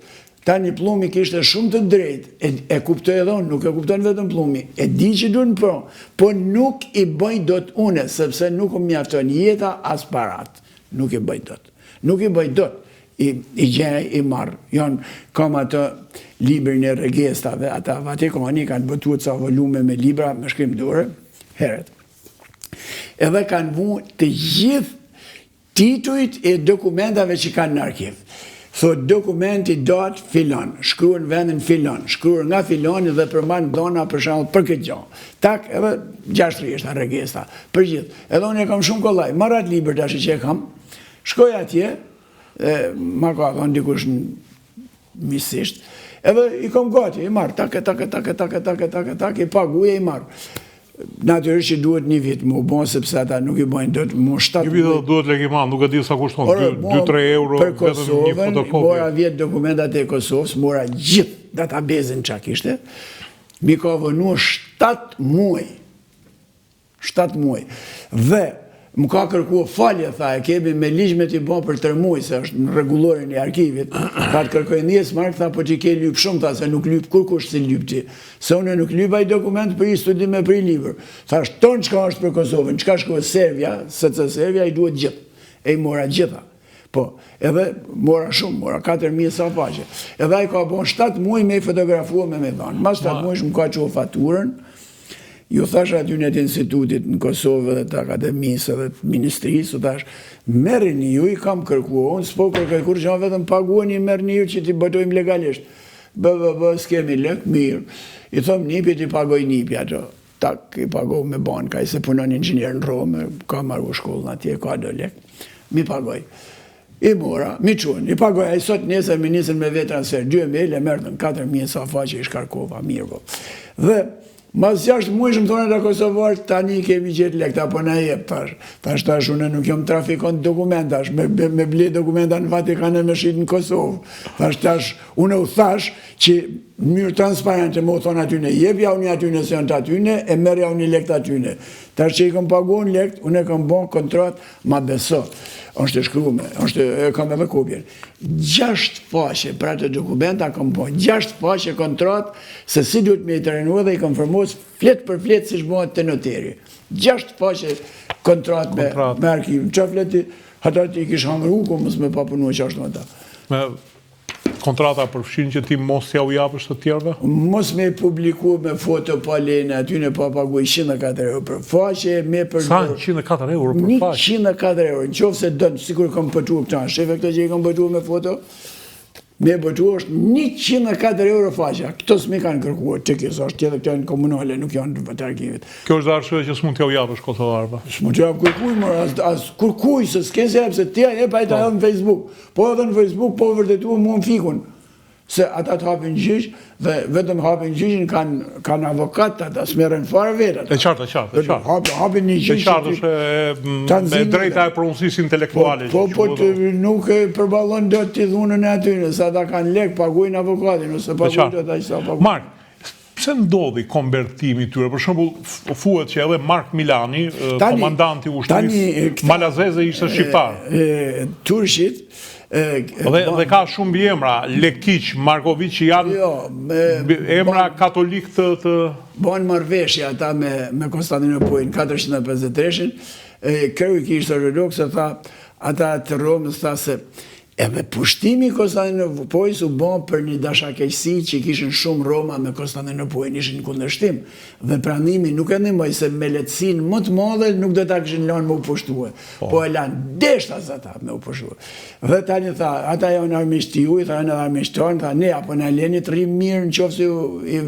Tani Plumi kishte shumë të drejtë, e kuptoj edhe unë, nuk e kuptojnë vetëm Plumi, e di që duhet në pronë, po nuk i bëj dot une, sepse nuk më mjafton jeta as parat. Nuk i bëj dot. Nuk i bëj dot. I gjenj, i marrë. Kam atë librin e regestave, ata Vatikani kanë botuar ca volume me libra, me shkrim dore, heret. Edhe kanë vu të gjithë titujt e dokumentave që kanë në arkiv. Thot dokumenti dot filon, shkruan vendin filon, shkruan nga filoni dhe përmban dhona për shembull për këtë gjë. Tak, edhe 6 rishta regesta, për gjithë. Edhe unë e kam shumë kollaj, marr atë libër tash që e kam, shkoj atje, ma ka thonë dikush misisht, edhe i kom gati, i marrë, tak, i paguje, i marrë. Natyrisht që duhet një vit mu bon, sepse ata nuk i bojnë dot mu 7 një vit duhet legiman, nuk e di sa kushton, 2-3 euro, për Kosovën, mora 10 dokumentat e Kosovës, mora gjithë databezin që kishte, mi ka vënu 7 muaj. 7 muaj. Dhe më ka kërkuar falje, tha, e kemi me ligj me t'i bon për 3 muaj, se është në rregullorin e arkivit. Tha të kërkoj njës, Mark, tha, po që ke lyp shumë, tha, se nuk lyp kur kush si lyp ti. Se unë nuk lyp ai dokument për i studim e për i libër. Tha, tonë qka është për Kosovën, qka shkohet Serbia, se Serbia i duhet gjithë. e I mora gjitha. Po, edhe mora shumë, mora 4.000 sa faqe. Edhe ai ka bon 7 muaj me fotografua me dhanë. Mas 7 muaj më ka që faturën, ju thash aty në të institutit në Kosovë dhe të akademisë dhe të ministrisë, u thash, merrini ju, I kam kërkua, unë s'po kërkoj kur që vetëm paguani, merrini ju që ti bëtojmë legalisht. S'kemi lek, mirë. I thom nipi, ti pagoj nipi ato. Tak, I pagoj me banka, I se punon inxhinier në Rome, ka marru shkollën atje, ka do lek. Mi pagoj. I mora, mi qunë, I pagoj, a I sot nesër me nisën me vetë transfer, 2.000, e mërëtën 4.000 sa faqe I shkarkova, mirë po. Dhe, mas 6 muaj më thonë të Kosovarë, tani kemi gjithë lek, apo na jep, tash unë nuk jom trafikon dokumentash, me ble dokumenta në Vatikanë me shqit në Kosovë. Tash unë u thash që mënyrë transparente më thonë atyne, jep ja unë atyne se janë të atyne, e merja unë lek të atyne. Tash që I kom paguon lek, unë e kom bon kontrat, ma beso. është shkrume, kam edhe kopjen. 6 faqe pra të dokumenta kam po, 6 faqe kontrat se si duhet me I të renua dhe I konfirmos flet për flet si shbohet të noteri. 6 faqe kontrat me arkiv. Qa fleti, ata ti kish hangru, ku mos me papunu që ashtu ata. Kontrata përfshin që ti mos t'ja u japësh të tjerëve? Mos me publiku me foto pa lene, aty në pa paguaj 104 euro për faqe, me për... Sa 104 euro për faqe? 104 euro, në qofë se dënë, sikur kam pëtu këta, shefe këta që I kam pëtu me foto, me pëtu është 104 euro faqe, këto s'mi kanë kërkuar, të kësë është tjetë këta në komunale, nuk janë të arkivit. Kjo është arsye që s'mund t'ja u japësh kosovarëve? S'mund t'ja u kërkuj, as kërkuj, se s'ken se se tja e pa I ta edhe në Facebook. Po edhe në Facebook, po vërtetu mu në fikun. Se ata të hapin gjyq, dhe vetëm hapin gjyqin kanë avokat, ata s'merën fare vetat. E qartë. Hapin një gjyq. E qartë është me drejta e pronësisë intelektuale. Po nuk e përballon do t'i dhunën e atyre, se ata kanë lek, paguajnë avokatin, ose paguajnë ata që sa paguajnë. Mark, pse ndodhi konvertimi tyre? Për shembull, thuhet që edhe Mark Milani, komandanti ushtrisë malazeze ishte shqiptar. Turqit Dhe ka shumë biemra, Lekiq, Markovic, janë emra katolik të... Banë marrëveshje ata me Konstantinopojnë, 453-shin, kërë I kishtë ortodoks, ata të Romës tha se edhe pushtimi Konstantinopojnë u bon për një dashakeqësi që kishin shumë Roma me Konstantinopojnë, ishin në kundërshtim. Dhe pranimi nuk e ndihmoi se me lehtësinë më të madhe nuk do ta kishin lënë me u pushtue. Po e lanë deshtas ata me u pushtue. Dhe tani tha, ata janë armiqtë ti ju, tha janë armiqtë tonë, tha ne apo na leni të rrim mirë nëse I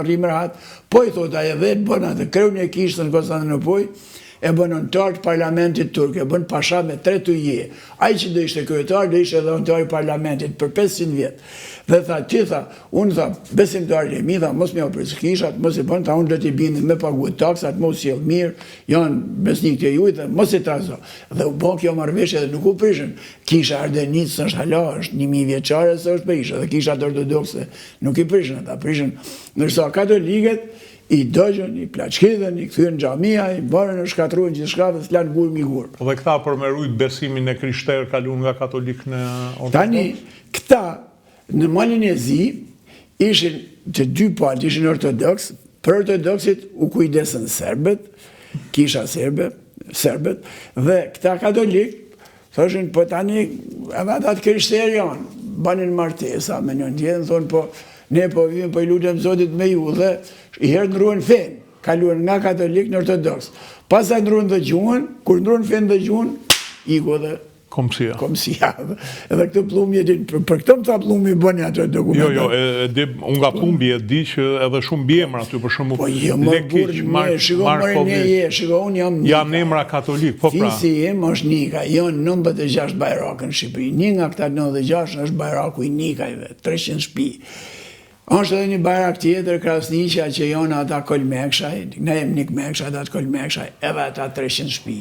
rrim rahat. Po I thotë ai vetë bën atë kreun e kishtën Konstantinopojnë. E bën antar të parlamentit turk, e bën pasha me 3 tuje. Ai që do ishte kryetar, do ishte edhe antar I parlamentit për 500 vjet. Dhe tha, unë tha, besimtarët e mi, tha, mos me opres kishat, mos I bën, tha, unë do t'i bindin me paguet taksat, mos sjell mirë, janë besnik të juj, dhe mos I trazo. Dhe u bën kjo marrëveshje dhe nuk u prishën. Kisha Ardenicë s'është hala, është 1000 vjeçare se është prishë, dhe kishat ortodokse nuk I prishën ata, prishën ndërsa katolikët I dojën, I plaçkidhen, I kthyen xhamia, I bërën në shkatruan gjithçka dhe s'lan gur mi gur. Dhe këta përmerujt besimin e krishterë kalun nga katolik në ortodoks? Tani, këta në Malin e Zi ishin të 2 palë, ishin ortodoks, për ortodoksit u kujdesën serbet, kisha serbet, dhe këta katolik, thoshin, po tani, edhe ata të krishterë janë, banin martesa me njën tjetën, thonë, po, ne po vim, po I lutem Zotit me ju, dhe I herë ndruan fen, kaluan nga katolik në ortodoks. Pastaj ndruan dhe gjuhën, kur ndruan fen dhe gjuhën, iku dhe komsia. Edhe këtë plumje, për këtë më ta plumje bëni ato dokumenta. Jo, unë nga plumje e di që edhe shumë biemra aty, për shumë Lekiq, Markovic, janë emra katolik, po pra. Fisi im është Nika, janë 96 bajrak në Shqipëri. Një nga këta 96 është bajraku I Nikajve, 300 shtëpi. Është edhe një bajrak tjetër, Krasniqja, që janë ata Kolmekshaj, ne jem Nik Mekshaj, ata Kolmekshaj, edhe ata 300 shtëpi.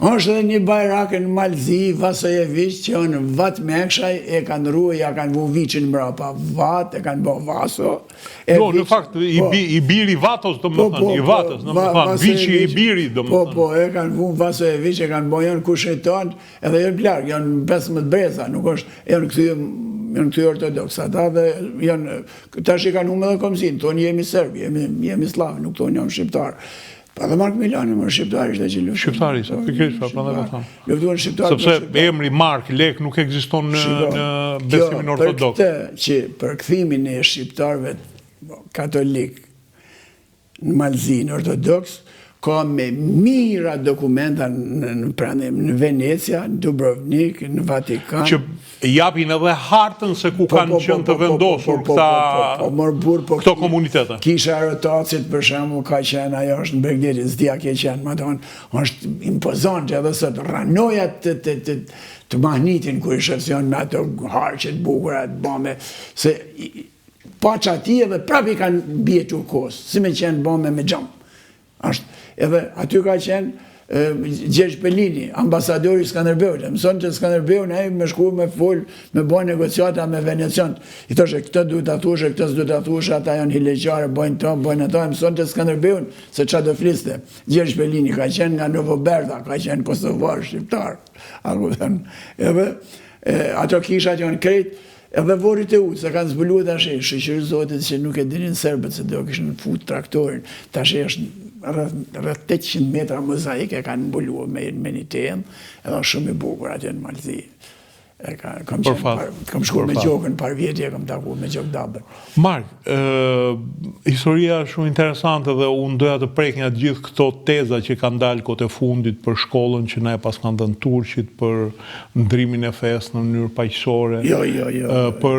Është edhe një bajrak në Malzi, Vasojevic, që janë Vat Mekshaj, e kanë ruë, ja kanë vu Vicin mbrapa, Vat, e kanë bo Vaso. Jo, në fakt, I biri Vatos, do më thënë, I Vatës, do më thënë, Vici I biri, do më thënë. Po, e kanë vu Vasojevic, e kanë bo janë kusheton, edhe janë klarë, janë 15 breza, nuk është, janë këty ortodoks, ata dhe janë, tash I kanë hume dhe komësin, tonë jemi serbi, jemi slavi, nuk tonë jam shqiptar. Pa dhe Mark Milani, më shqiptari ishte që luftuan. Shqiptari, sa pikërisht, prandaj po them. Luftuan shqiptarë. Sepse emri Mark Lek nuk ekziston në besimin ortodoks. Për këtë që për kthimin e shqiptarëve katolik në Malzinë ortodoks, ka me mira dokumenta në Venecia, në Dubrovnik, në Vatikan. Që japin edhe hartën se ku kanë qenë të vendosur këto komunitete. Kisha Rotacit, për shembull, ka qenë, ajo është në Bregdeti, s'dia ke qenë, më thonë, është impozante edhe sot ranoja të Mahnitin kur i shëfsion me ato harqet bukura të bombe, se paqa ti edhe prapi kanë bje Turkos, si me qenë bombe me gjam. Edhe aty ka qenë Gjergj Pelini, ambasadori Skanderbeut. Mëson që Skanderbeut ne me shku me fol, me bojnë negociata me venecianët. I thoshe, këtë duhet ta thoshe, këtë s'duhet ta thoshe, ata janë hilegjare, bojnë to, bojnë ato. Mëson që Skanderbeut se çfarë do fliste. Gjergj Pelini ka qenë nga Novoberda, ka qenë kosovar shqiptar. Edhe ato kishat janë krejt, edhe vorit e utë, se kanë zbuluar tash, shqyqyri zotit që nuk e dinin serbët se do kishin fut traktorin, tash është rreth 800 metra mozaike kanë mbuluar me një temë, edhe shumë i bukur atje në Malzi. Kam shkuar me Gjokën par vjetje, kam takuar me Gjok Dabën. Mark, historia është shumë interesante dhe unë doja të prek nga gjithë këto teza që kanë dalë kote fundit për shkollën që na e pas kanë dhënë turqit, për ndrimin e fesë në mënyrë paqësore, për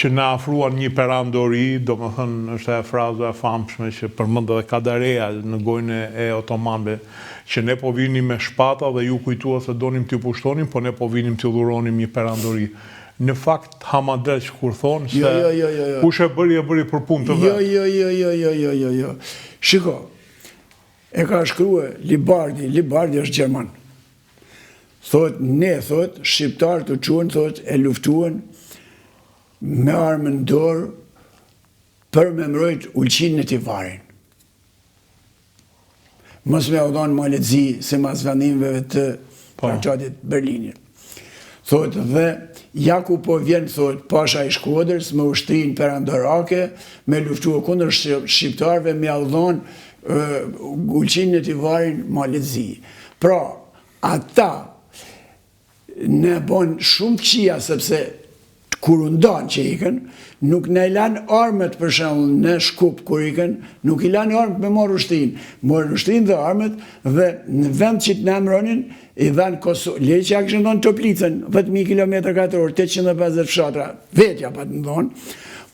që na afruan një perandori, domethënë është ajo fraza e famshme që përmend edhe Kadareja në gojën e otomanëve, që ne po vinim me shpata dhe ju kujtua se donim t'ju pushtonim, po ne po vinim t'ju dhuronim një perandori. Në fakt, Hamadreq kur thonë se kush e bëri për punë të vetë. Jo. Shiko, e ka shkrua Libardi është Gjerman. Thot, shqiptarë të qunë, thot, e luftuan me armën dorë për me mbrojt ulqinë e Tivarin. Mos me udhon Malezi se mas vendimeve të traktatit Berlinit. Thot, dhe Jaku po vjen, thot, pasha i Shkodrës me ushtrin perandorake, me luftua kundër shqiptarve, me udhon ulqinë e Tivarin Malezi. Pra, ata ne bon shumë qia, sepse kur undan që ikën, nuk ne lanë armët për shembull në Shkup kur ikën, nuk i lanë armët me morë ushtrin. Morën ushtrin dhe armët dhe në vend që të në emronin, i dhanë Kosovë, leqja këshën ndonë Toplicën, 10.000 km2, 850 fshatra, vetja pa të ndonë,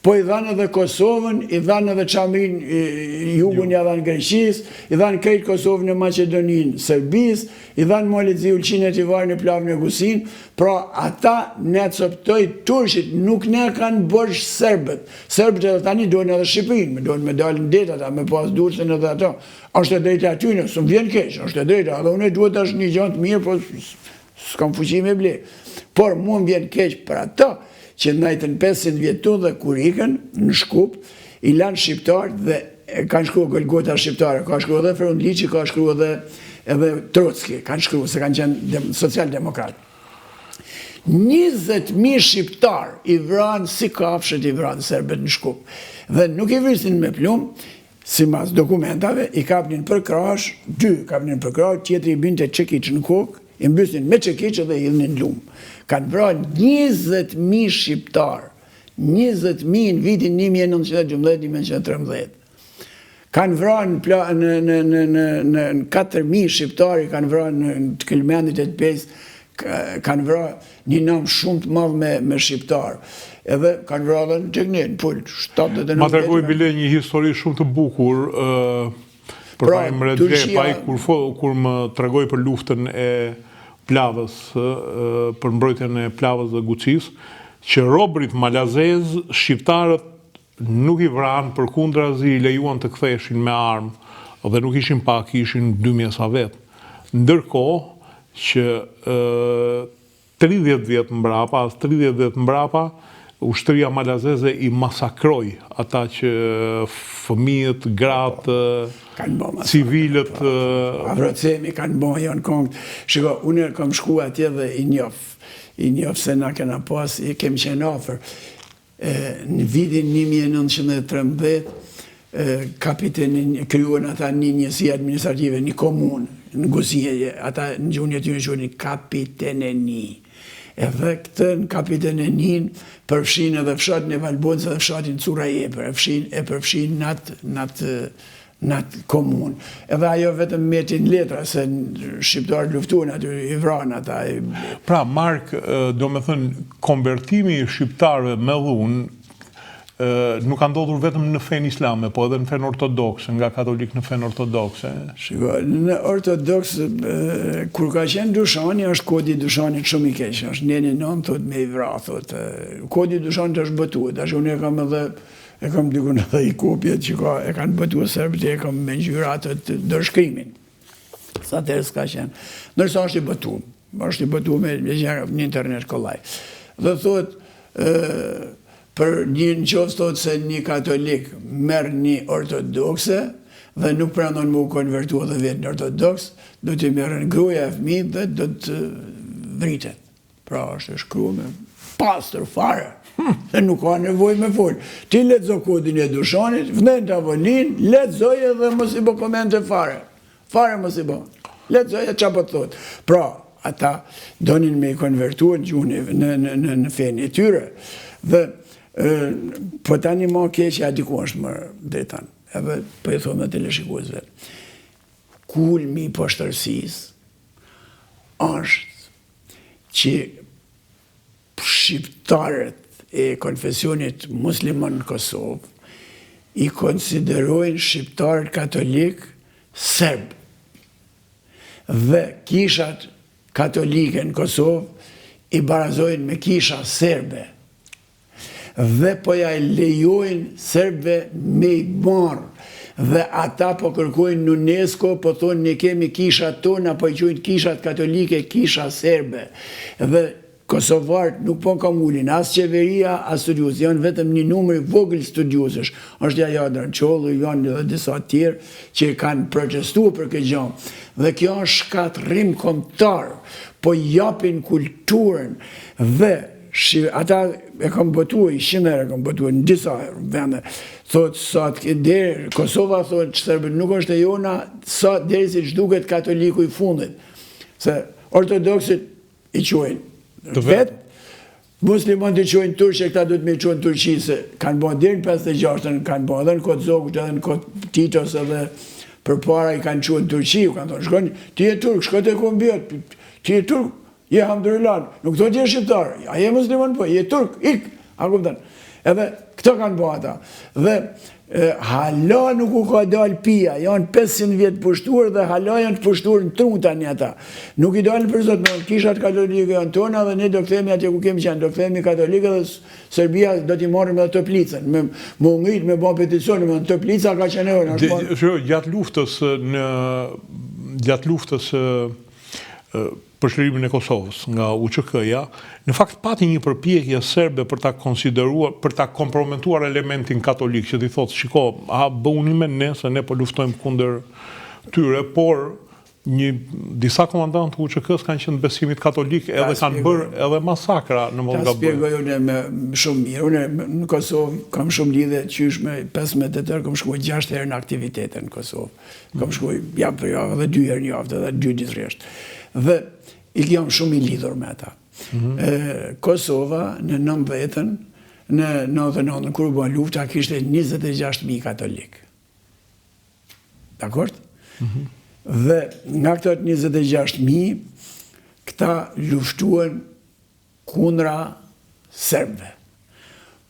po i dhanë edhe Kosovën, i dhanë edhe Çamrin, jugun ja dhanë Greqis, i dhanë krejt Kosovën e Maqedonin, Serbis, i dhanë Malezi ulqinë e Tivarin e plavën e Gusin, pra ata ne coptoj turqit, nuk ne kanë borsh serbët. Serbët edhe tani dojnë edhe Shqipërinë, dojnë me dalë në det ata, me pas durësën edhe ato. Është e drejta atyne, së më vjen keq, është e drejta, edhe unë duhet është një gjanë të mirë, po s'kam fuqi me ble. Por mu më vjen keq për ato, që najtën 500 vjetu dhe kur ikën në Shkup, i lanë shqiptarë dhe kanë shkruar Golgota shqiptare, ka shkruar edhe Frundliçi, ka shkruar edhe Trotski, kanë shkruar se kanë qenë social-demokrat. 20.000 shqiptarë i vranë si kafshët i vranë serbët në Shkup. Dhe nuk i vrisin me plumë, si mas dokumentave, i kapnin për krash, 2 kapnin për krash, tjetëri i binte çekiç në kokë, i mbysin me çekiç dhe i hidhnin lumë. Kanë vranë 20.000 shqiptarë, 20.000 në vitin 1912-1913. Kanë vranë në 4.000 shqiptari, kanë vranë në të Kelmendit e të Pes, kanë vranë një nam shumë të madhë me shqiptarë. Edhe kanë vranë dhe në Gjegnin, pull, 79. Ma tregoj bile një histori shumë të bukur, për pa im Redjepaj, kur më tregoj për luftën e Plavës, për mbrojtjen e Plavës dhe Gucis, që robrit malazez, shqiptarët nuk i vranë, përkundrazi i lejuan të ktheshin me armë, dhe nuk ishin pak, ishin 2000 sa vetë. Ndërkohë që 30 vjetë mbrapa, ushtria malazeze i masakroj ata që fëmijët, gratë, civilët... Avrocemi kanë bo janë kongë. Shiko, unë kam shku atje dhe i njof se na kena pas, i kem qenë afer. Në vitin 1913, kryuan ata një njësi administrative, një komunë, në Guzije, ata në gjunjë të një kapiteneni. Edhe këtë në kapiteneni përfshin edhe fshatin e Valbonës edhe fshatin Curajepër, e përfshin në atë komunë. Edhe ajo vetëm metin letra, se shqiptarët luftuan aty, i vranë ata. Pra, Mark, do me thënë, konvertimi i shqiptarëve me dhunë nuk ka ndodhur vetëm në fen islame, po edhe në fen ortodokse, nga katolik në fen ortodokse. Shiko, në ortodoks, kur ka qenë Dushani, është kodi Dushanit shumë i keq, është njeni nëmë, thot me i vra, thot. Kodi Dushanit është bëtuar, tash unë e kam dikun edhe i kopjet që e kanë bëtuar serbët, e kam me ngjyrat të dërshkrimin. Sa tërë s'ka qenë. Nërsa është i bëtuar me një internet kollaj. Dhe thot, për një në qoftë thotë se një katolik merë një ortodokse dhe nuk pranon mu konvertua dhe vetë në ortodoks, do t'i merë në gruja e fëmijë dhe do të vritet. Pra është shkruar me pastër fare, dhe nuk ka nevojë me folë. Ti lexo kodin e Dushanit, vënë tavolin, lexoje dhe mos i bë komente fare. Fare mos i bë. Lexoje çfarë po thotë. Pra, ata donin me i konvertuar në fenë e tyre. Dhe po tani ma keqja diku është më drejtan, edhe po e thonë me teleshikuesve. Kulmi i poshtërsisë është që shqiptarët e konfesionit musliman në Kosovë i konsiderojnë shqiptarët katolik serb. Dhe kishat katolike në Kosovë i barazojnë me kisha serbe. Dhe po ja lejojnë serbëve me i marë. Dhe ata po kërkojnë në UNESCO, po thonë ne kemi kishat tona, po i qujnë kishat katolike, kisha serbe. Dhe Kosovarët nuk po kam ullin, as qeveria, as studius, janë vetëm një numër i vogël studiusësh. Është ja Jadran Qollu, janë edhe disa tjerë që kanë protestuar për këtë gjë. Dhe kjo është shkatërrim kombëtar, po japin kulturën dhe ata e kam botuar, i shimere e kam botuar në disa vende. Thotë, sa deri Kosova thotë që serbët nuk është e jona, sa deri si ç'duket katoliku i fundit. Se ortodoksit i quajnë vetë, muslimanët i quajnë turq, e këta duhet me i quajnë Turqi, se kanë bërë deri në 56-ën, kanë bërë edhe në kod Zogut, edhe në kod Titos, edhe përpara i kanë quajnë Turqi, kanë thonë, shkoni, ti je turk, shko te kombjet, ti je turk, je hamdulillah, nuk thot je shqiptar, a je musliman po, je turk, ik, a kupton. Edhe këto kanë bërë ata. Dhe hala nuk u ka dal pia, janë 500 vjet pushtuar dhe hala janë të pushtuar në tru tani ata. Nuk i dalin për zot, kishat katolike janë tona dhe ne do kthehemi atje ku kemi qenë, do kthehemi katolike dhe Serbia do t'i marrim edhe Toplicën. Me ngrit me bën peticion, me Toplica ka qenë ora. Gjatë luftës për shërimin e Kosovës nga UÇK-ja, në fakt pati një përpjekje serbe për ta konsideruar, për ta komprometuar elementin katolik, që t'i thotë, shiko, bëuni me ne, se ne po luftojmë kundër tyre, por disa komandantë të UÇK-s kanë qenë besimit katolik edhe kanë bërë edhe masakra në Moldavë. Ta spjegoj unë me shumë mirë. Unë në Kosovë kam shumë lidhje qysh me 15 tetor, kam shkuar 6 herë në aktivitete në Kosovë. Kam shkuar javë për javë dhe 2 herë në javë dhe 2 ditë rresht. Dhe i jam shumë i lidhur me ata. Kosova në 90-ën, në 99-ën, kur u bën lufta, kishte 26.000 katolik. Dakord? Dhe nga këto 26.000, këta luftuan kundra serbëve.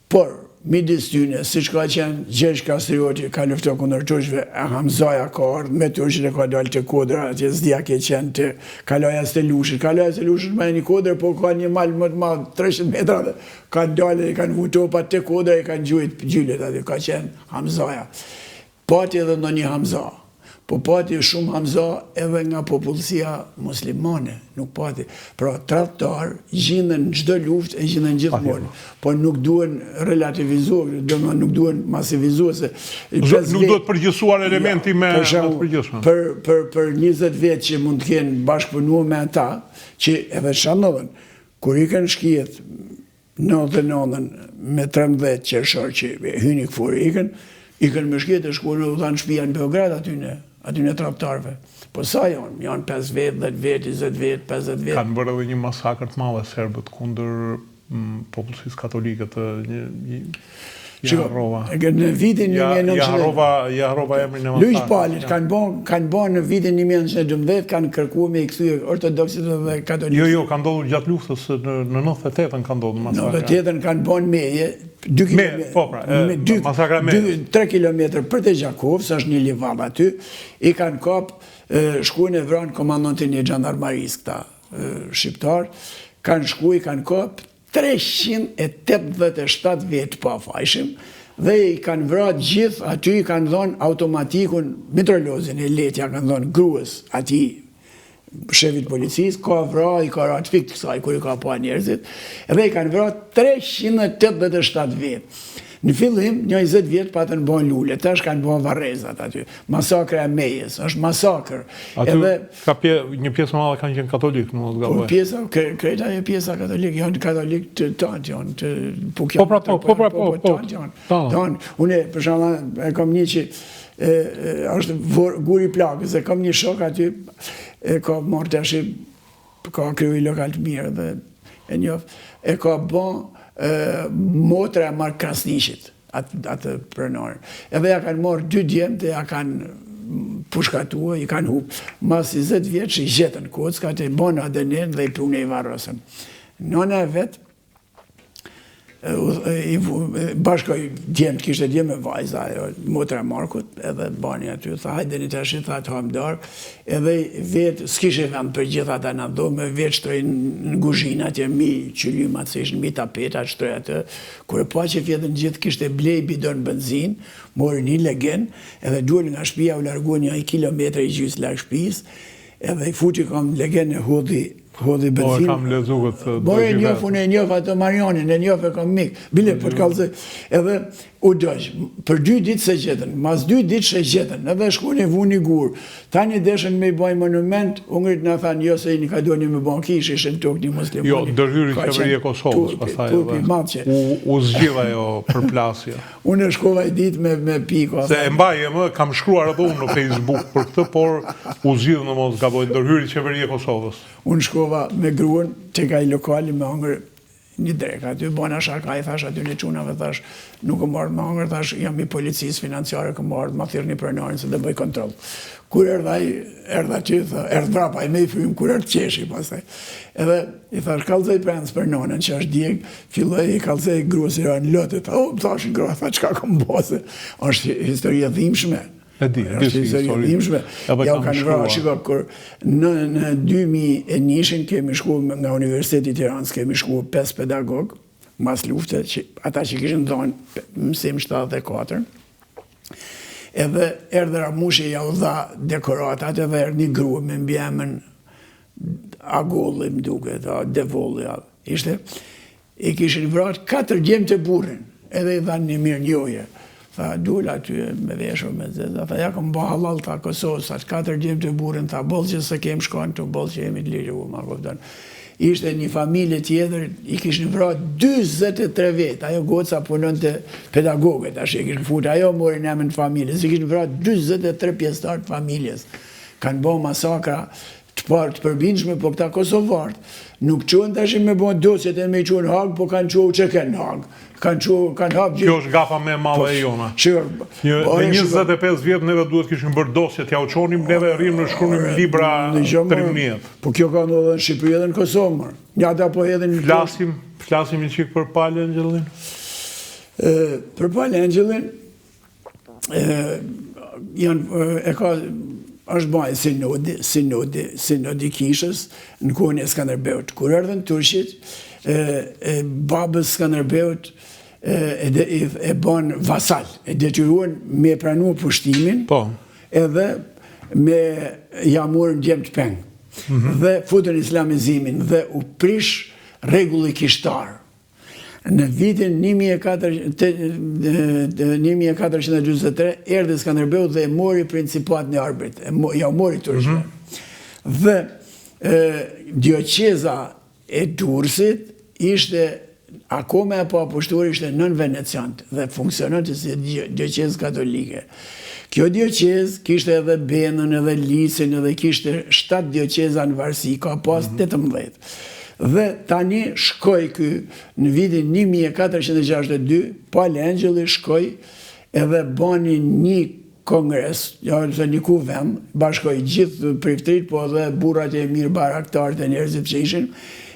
Por, midis tyne, si që ka qenë Gjergj Kastrioti, ka luftuar kundër turqëve, Hamzaja ka ardhur, me turqët e ka dalë të Kodra, atje s'dia ke qenë të Kalaja Stelushit. Kalaja Stelushit me një Kodrë, po ka një malë më të madhë, 300 metra dhe kanë dalë, i kanë vutu pa të Kodra, i kanë gjujt gjyllet, atje ka qenë Hamzaja. Pati edhe në një Hamza. Po pati shumë Hamza edhe nga popullsia muslimane, nuk pati. Pra, tradhtar gjenden në çdo luftë e gjenden gjithmonë. Po nuk duhen relativizuar, nuk duhen masivizuar se nuk duhet përgjithësuar elementi me përgjithësim. Për 20 vjet që mund të kenë bashkëpunuar me ata, që edhe shanodhen, kur ikën shkijet 99-ën me 13 qershor që hyni këfur ikën, Ikën me shkete, shkuën u dhanë shtëpia në Beograd aty në tradhtarëve. Po sa janë 5 vetë, 10 vetë, 20 vetë, 50 vetë. Kanë bërë edhe një masakër të madhe serbët kundër popullsisë katolike të Jaharova. Në vitin 1912... Jaharova emrin e Luiz Palit kanë bën në vitin 1912, kanë kërkuar me i kthye ortodoksit dhe katolikët. Jo, kanë ndodhur gjatë luftës në 98-ën kanë ndodhur masakra. Në 98-ën kanë bën meje 3 kilometër për te Gjakovës, është një livall aty, i kanë kap, shkuën e vranë komandantin e xhandarmarisë këta shqiptar, kanë shkuar, i kanë kap 387 vetë pa fajshim, dhe i kanë vrarë gjithë, aty i kanë dhonë automatikun, mitralozin e letja kanë dhonë gruës aty, shefit policisë, ka vrarë, i ka ratifikë të kësaj, kur i ka pa njerëzit, edhe i kanë vrarë 387 vetë. Në fillim, një 20 vjetë patën bën lule, tash kanë bën varrezat aty. Masakra e Mejës, është masakër. Aty një pjesë madhe kanë qenë katolik, në mos gaboj. Pjesa, krejta e pjesa katolik, janë katolik të tanë, janë Po. Une, për shembull, e kam një që është guri plagës, e kam një shok aty, e ka marrë tash, ka kryu lokal të mirë dhe e njoh, e ka bën motra e marrë Krasniqit, atë pronarën. Edhe ja kanë marrë 2 djemtë, ja kanë pushkatua, i kanë hupë. Mas 20 vjeç i gjetën kockat, e bon ADN dhe i punë i varrosën. Nona e vetë, bashkoj djemë, kishte djemë e vajza, motra e Markut, edhe bani aty, tha, hajde një tashi, tha, të hajmë darkë, edhe vetë, s'kishe vend për gjitha ta në dhome, vetë shtroj në guzhinë atje, mi qylymat, se ishën mi tapeta, shtroj atë, kërë pa që vjetën gjithë kishte blej bidon benzin, morë një legen, edhe duel nga shtëpia, u largu 1 kilometër i gjysë larg shtëpisë, edhe i futi kam legen e hodhi benzin. Kam lezu këtë Bore unë e njof atë Marianin, e njof e kam mik. Bile, për të kalëzë, edhe u dojsh, për 2 ditë se gjetën, mas 2 ditë se gjetën, edhe shkune vu një gurë. Tani deshen me i baj monument, ungrit në thanë, jo se i një ka doni me ban kish, ishen tok një muslimoni. Jo, ndërhyri qeveria e Kosovës, pastaj u zgjidha jo përplasja. Unë e shkova i ditë me piko. Se e mbaj e më, kam shkruar edhe unë në Facebook për këtë, por u zgjidhë në mos gaboj, ndërhyri qeveria e Kosovës. Unë shkova me gruën, që ka i lokali me hangër një drek, aty bona shaka, i thash aty në qunave, thash, nuk më ardhë me hangër, thash, jam i policisë financiare, këmë ardhë, ma thirë një pronarin, se dhe bëj kontrol. Kur erdhaj, erdhë aty, erdhë vrapa, i me i frymë, kur erdhë qeshi, pasaj. Edhe, i thash, kalzaj prens për nonën, që është djeg, filloj i kalzaj gruës i ranë lëtët, thash, grua, tha, qka kom bose, është historie dhimshme. E di histori. Ja u kanë vrarë, shiko, kur në 2001 kemi shku nga Universiteti i Tiranës, kemi shku 5 pedagog, mas lufte, ata që kishin dhonë mësim 74, edhe erdhe Ramushi ja u dha dekoratat, edhe erdhe një grua me mbjemën Agolli, më duke, Devolli, ishte, i kishin vrarë 4 djemë të burin, edhe i dhanë një mirë njoje. Tha, dula aty me veshur me zezë, tha, ja kom ba halal, tha, Kosovës, tha, 4 djemë të burin, tha, bolë që se kem shkojnë të, bolë që jemi të lirë, ma këpëtan. Ishte një familje tjetër, i kishin vrarë 23 vetë, ajo goca punon të pedagogët, ashtë i kishin futë, ajo mori në emën familjes, i kishin vrarë 23 pjesëtar të familjes. Kanë bo masakra të parë të përbindshme, po këta Kosovartë, nuk qënë të ashtë me bo dosjet e me qënë hagë, po kanë qënë që kënë hagë. Kanë hapë gjithë. Kjo është gafa me madhe e jona. Me 25 vjetë neve duhet kishim bërë dosjet, ja u qonim, neve rrimë në shkrunim libra 13. Po kjo ka ndodhe në Shqipëri edhe në Kosovë, mërë. Njata po edhe në... Flasim i qikë për Palë Angelin? Për Palë Angelin, është bëjë sinodi kishës në kohën e Skanderbeut. Kur erdhen Turqit, babës Skanderbeut e bon vasal, e detyruan me pranu pushtimin, edhe me jamurën djemë të pengë, dhe futën islamizimin, dhe u prish regulli kishtarë. Në vitin 1423, erdhe Skanderbeu dhe e mori principat në Arbrit, ja u mori Turqia. Dhe Dioqeza e Durrësit ishte akome apo aposhtori ishte nën veneciant dhe funksiononte si dioqezë katolike. Kjo dioqezë kishte edhe Benën, edhe Lisin, edhe kishte 7 dioqeza në varësi, ka pas 18. Dhe tani shkoj ky në vitin 1462, Paul Angeli shkoj edhe bani një kongres, një kuvend, bashkoj gjithë priftrit, po edhe burrat e mirë baraktarët e njerëzit që ishin,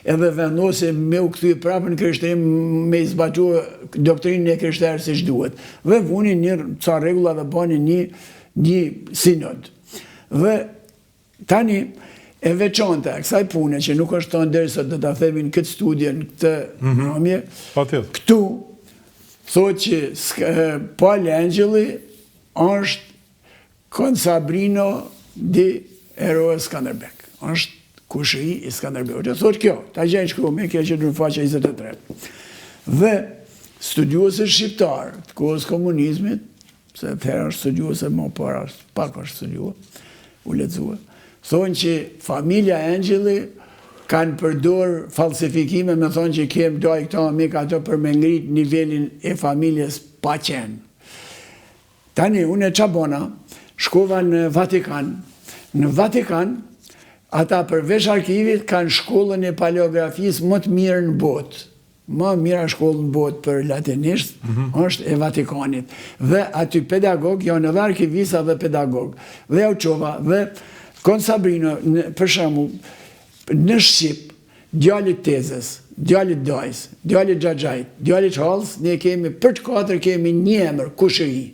edhe vendosi me u kthy prapë në krishterim, me zbatu doktrinën e krishterë siç duhet. Dhe vuni një ca rregulla dhe bani një sinod. Dhe tani e veçanta e kësaj pune që nuk është tonë derisa do ta themin këtë studien, këtë namje. Këtu thotë që Paul Angeli është Consabrino di Eroe Skanderbeg. Është kushëri i Skanderbegut. Thotë kjo, ta gjej shkruar me kjo që në faqe 23. Dhe studiuesët shqiptar të kohës komunizmit, se atëherë është studiuese më para, pak është studiuar, u lexua, thonë që familja Angeli kanë përdor falsifikime, me thonë që kemë doj këto amik ato për me ngrit nivelin e familjes pa qenë. Tani, unë e qabona, shkova në Vatikan. Në Vatikan, ata përveç arkivit kanë shkollën e paleografisë më të mirë në botë. Më mira shkollë në botë për latinisht, është e Vatikanit. Dhe aty pedagog, janë edhe arkivisa dhe pedagog. Dhe ja u qova, dhe Consabrino, për shembull, në Shqip, djalit Tezës, djalit Dajs, djalit Xhaxhait, djalit Hallës, ne kemi për të katër kemi një emër, kushëri.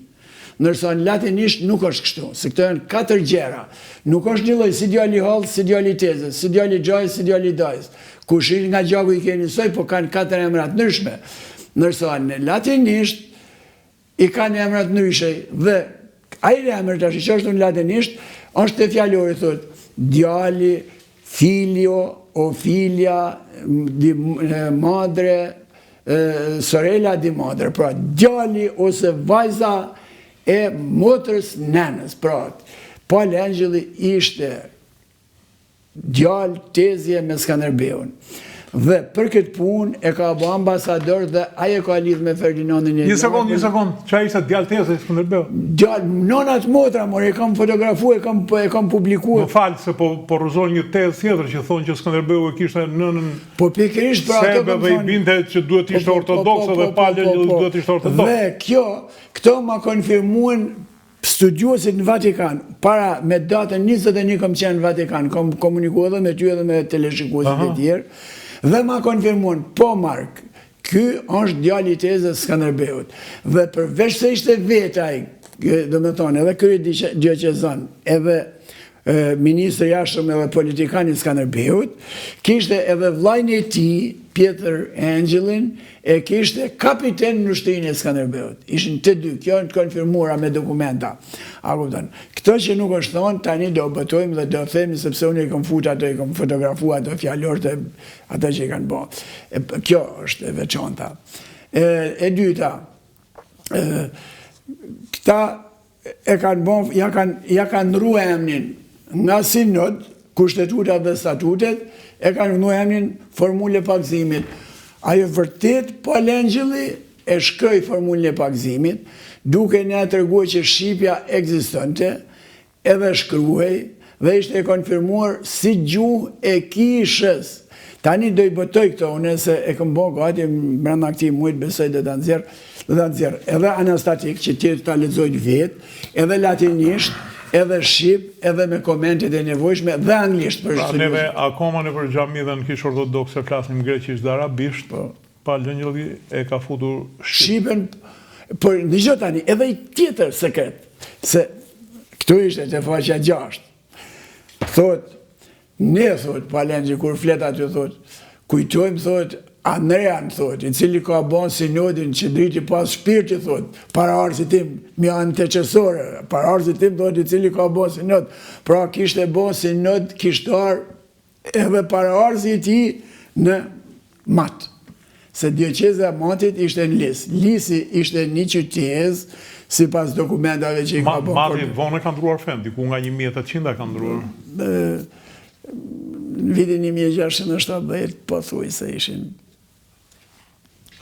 Nërsa në latinisht nuk është kështu, se këto janë 4 gjera. Nuk është një lloj si djali Hallës, si djali Tezës, si djali Xhajs, si djali Dajs. Kushëri nga gjaku i keni njësoj, po kanë 4 emra të ndryshme. Nërsa në latinisht i kanë emra të ndryshme dhe ai emër tash që është në latinisht është te fjalori thotë djali, filio, ofilia, di madre, sorella di madre, pra djali ose vajza e motrës nënës. Pra, Paul Angeli ishte djalë Tezje me Skanderbeun. Dhe për këtë punë e ka bë ambasador dhe ai e ka lidh me Ferdinandin e Një sekond, çfarë ishte djalë Tezje Skanderbeu? Djalë, nonat motra, more, e kam fotografuar, e kam publikuar. Më fal se po rruzon një tezë tjetër që thonë që Skanderbeu e kishte nënën. Po pikërisht për ato dhe i binte që duhet të ishte ortodokse dhe Paul Angeli duhet të ishte ortodoks. Dhe këto ma konfirmuan studiuesit në Vatikan, para me datën 21 kam qenë në Vatikan, kam komunikuar edhe me ty edhe me teleshikuesit e tjerë, dhe ma konfirmuan, po Mark, ky është djali i Tezës Skanderbeut. Dhe përveç se ishte vetaj, do me thonë, edhe krye dioqezan, edhe ministri jashtëm edhe politikani Skanderbeut, kishte edhe vllajën e tij, Pjetër Angelin, e kishte kapiten në ushtrinë e Skanderbeut. Ishin të dy, kjo në të konfirmuara me dokumenta. A kupton? Këto që nuk është thonë, tani do bëtojmë dhe do themi, sepse unë i kam fut ato, i kam fotografuar ato fjalorët e ata që i kanë bë. Kjo është e veçanta. E dyta, këta e kanë bën, ja kanë ndrua emrin nga sinod, kushtetuta dhe statutet, e kanë ndrua emrin formule pagëzimit. Ajo vërtet, Paul Angeli e shkroi formulën e pagëzimit, duke na treguar që shqipja ekzistonte, edhe shkruaj dhe ishte e konfirmuar si gjuhë e kishës. Tani do i botoj këto, unë se e kam bërë gati brenda këtij muajit besoj do ta nxjerr. Edhe anastatik që ti ta lexojnë vetë, edhe latinisht, edhe shqip, edhe me komentet e nevojshme dhe anglisht për shqip. Neve akoma në për xhami dhe në kishë ortodokse flasim greqisht dhe arabisht, Paul Angeli e ka futur shqipen. Por në gjë tani, edhe i tjetër sekret, se këtu ishte të faqja 6. Thot, ne thot, Paul Angeli, kur flet aty thot, kujtojmë thot, Andrean thot, i cili ka bën sinodin që driti pas shpirti thot, para arsit tim, mi antecesore, para arsit tim thot, i cili ka bën sinod, pra kishte bën sinod kishtar edhe para arsit ti në Mat. Se dioqeza e Matit ishte në Lis. Lisi ishte një qytet si pas dokumentave që i ka bën. Mati vonë ka ndruar fen, diku nga 1800 ka ndruar. Në vitin 1670 po thuaj se ishin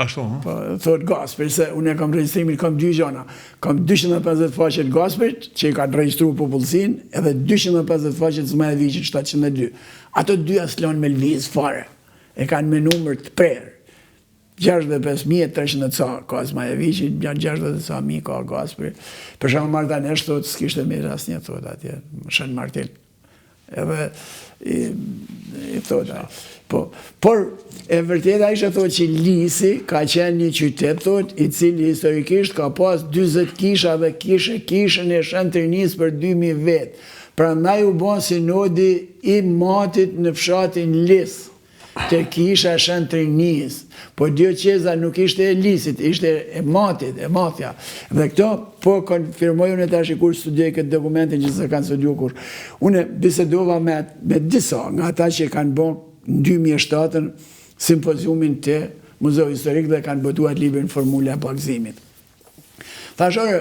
Ashtu, ha? Po, thot Gasperi, se unë e kam regjistrimin, kam 2 gjona. Kam 250 faqe të Gasperit, që i ka të registru popullësin, edhe 250 faqe të Zmajevicit 702. Ato 2 aslon me lviz fare. E kanë me numër të prerë. 65.300 ca ka Zmajevicit, 60.000 ka Gasperi. Për shumë Martanesh thot, s'kishte mirë asnjë thot atje, Shën Martin. Edhe i thot, po, por e vërteta ishte thot që Lisi ka qenë një qytet thot i cili historikisht ka pas 40 kisha dhe kishën e Shëntrinis për 2000 vetë. Prandaj u bën sinodi i Matit në fshatin Lis të kisha Shëntrinis. Po Dioqeza nuk ishte e Lisit, ishte e Matit, e Matja. Dhe këto po konfirmoj unë tash kur studioj këtë dokumentin që se kanë studiuar kur. Unë bisedova me disa nga ata që kanë bën në 2007 simpoziumin të Muzeu Historik dhe kanë botuar librin Formula e Pagëzimit. Thashore,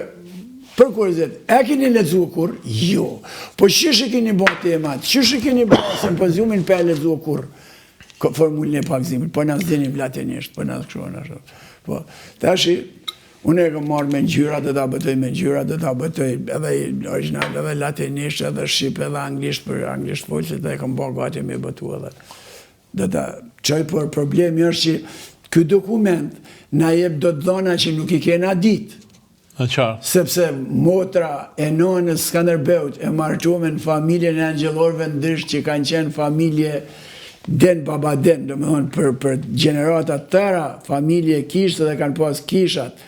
për kuriozit, e keni lexuar kur? Jo. Po çish e keni bën temat? Çish e keni bën simpoziumin për e lexuar kur? Formulën e pagëzimit, po na zdeni latinisht, po na shkruan ashtu. Po, tash unë e kam marrë me ngjyra, do ta bëtoj me ngjyra, do ta bëtoj edhe origjinal, edhe latinisht, edhe shqip, edhe anglisht, për anglisht folësit dhe e kam bërë gati me botu edhe. Do ta çoj, por problemi është që ky dokument na jep do të dhona që nuk i kena ditë. Sepse motra e nonës Skanderbeut e martuar në familjen e Angjellorëve ndrysh që kanë qenë familje den baba den, do me thonë për gjeneratat tëra, familje kishtë dhe kanë pas kishat,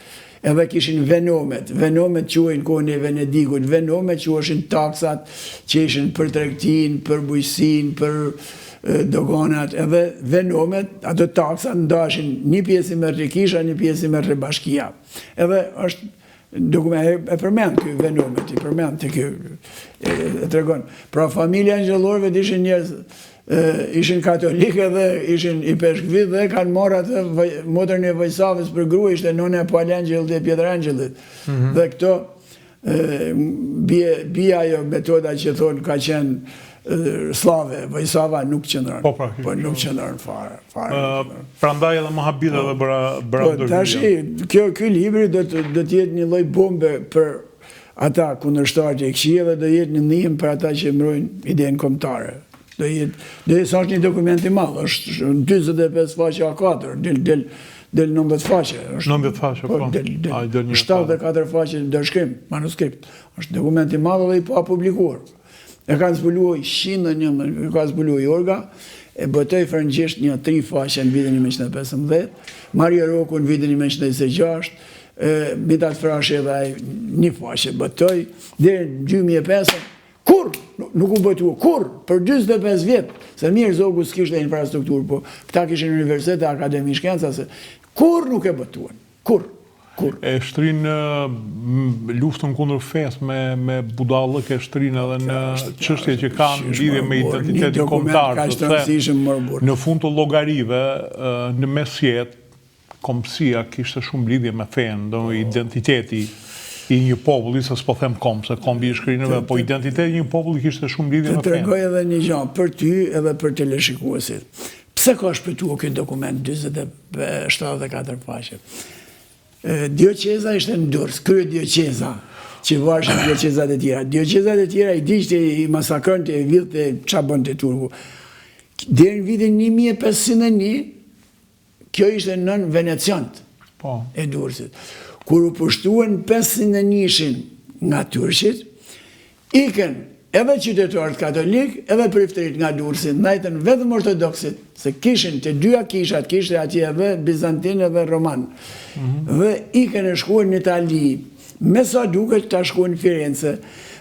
edhe kishin venomet quajnë kohën e Venedikut, venomet quashin taksat që ishin për tregtin, për bujqësin, për doganat, edhe venomet, ato taksat ndashin një pjesë me rre kisha, një pjesë me rre bashkia. Edhe është dokument e përmend ky venomet, i përmend të ky e tregon. Pra familja Angjellorëve ishin njerëz ishin katolike dhe ishin i peshkvit dhe kanë marrë atë motrën e Vojsavës për grua, ishte nona e Palangjel dhe Pjetrangjellit. Dhe këto bia ajo metoda që thonë ka qenë slave, Vojsava nuk qëndron. Po nuk qëndron fare. Prandaj edhe mohabit edhe bëra tash ky libri do të jetë një lloj bombe për ata kundërshtarët e këqij dhe do jetë një ndihmë për ata që mbrojnë idenë kombëtare. Do jetë sa është një dokument i madh, është 45 faqe A4, del 19 faqe. 19 faqe, po. 74 faqe ndërshkrim, manuskript. Është dokument i madh dhe i pa publikuar. E kanë zbuluar e ka zbuluar Jorga, e botoi frëngjisht një 3 faqe në vitin 1915, Mario Roku në vitin 1926, Mitat Frashi edhe një faqe botoi, deri në 2005. Kur? Nuk u botua. Kur? Për 45 vjetë. Se mirë Zogu s'kishte infrastrukturë, po këta kishin Universitet e Akademi Shkenca, se kur nuk e botuan? Kur? E shtrin luftën kundër fesë me budallëk, e shtrin edhe në çështje që kanë lidhje me identitetin kombëtar. Në fund të llogarive, në mesjet, kombësia kishte shumë lidhje me fenë, do identiteti i një populli, se s'po them kom, se kombi i shkrinëve, po identiteti i një populli kishte shumë lidhje me fenë. Të tregoj edhe një gjë për ty edhe për teleshikuesit. Pse ka shpëtuar ky dokument 74 faqe? Dioqeza ishte në Durrës, krye Dioqeza, që varshin Dioqezat e tjera. Dioqezat e tjera i diqte, i masakronte, i villte, ç'a bënte turku. Deri në vitin 1501, kjo ishte nën Veneciant e Durrësit. Kur u pushtuan 501-shin nga turqit, ikën edhe qytetarët katolik, edhe prifterit nga Durrësit, ndajtën vetëm ortodoksit, se kishin të dyja kishat, kishte atje edhe Bizantin edhe Roman. Dhe ikën e shkuan në Itali, me sa duket ta shkuan në Firenze,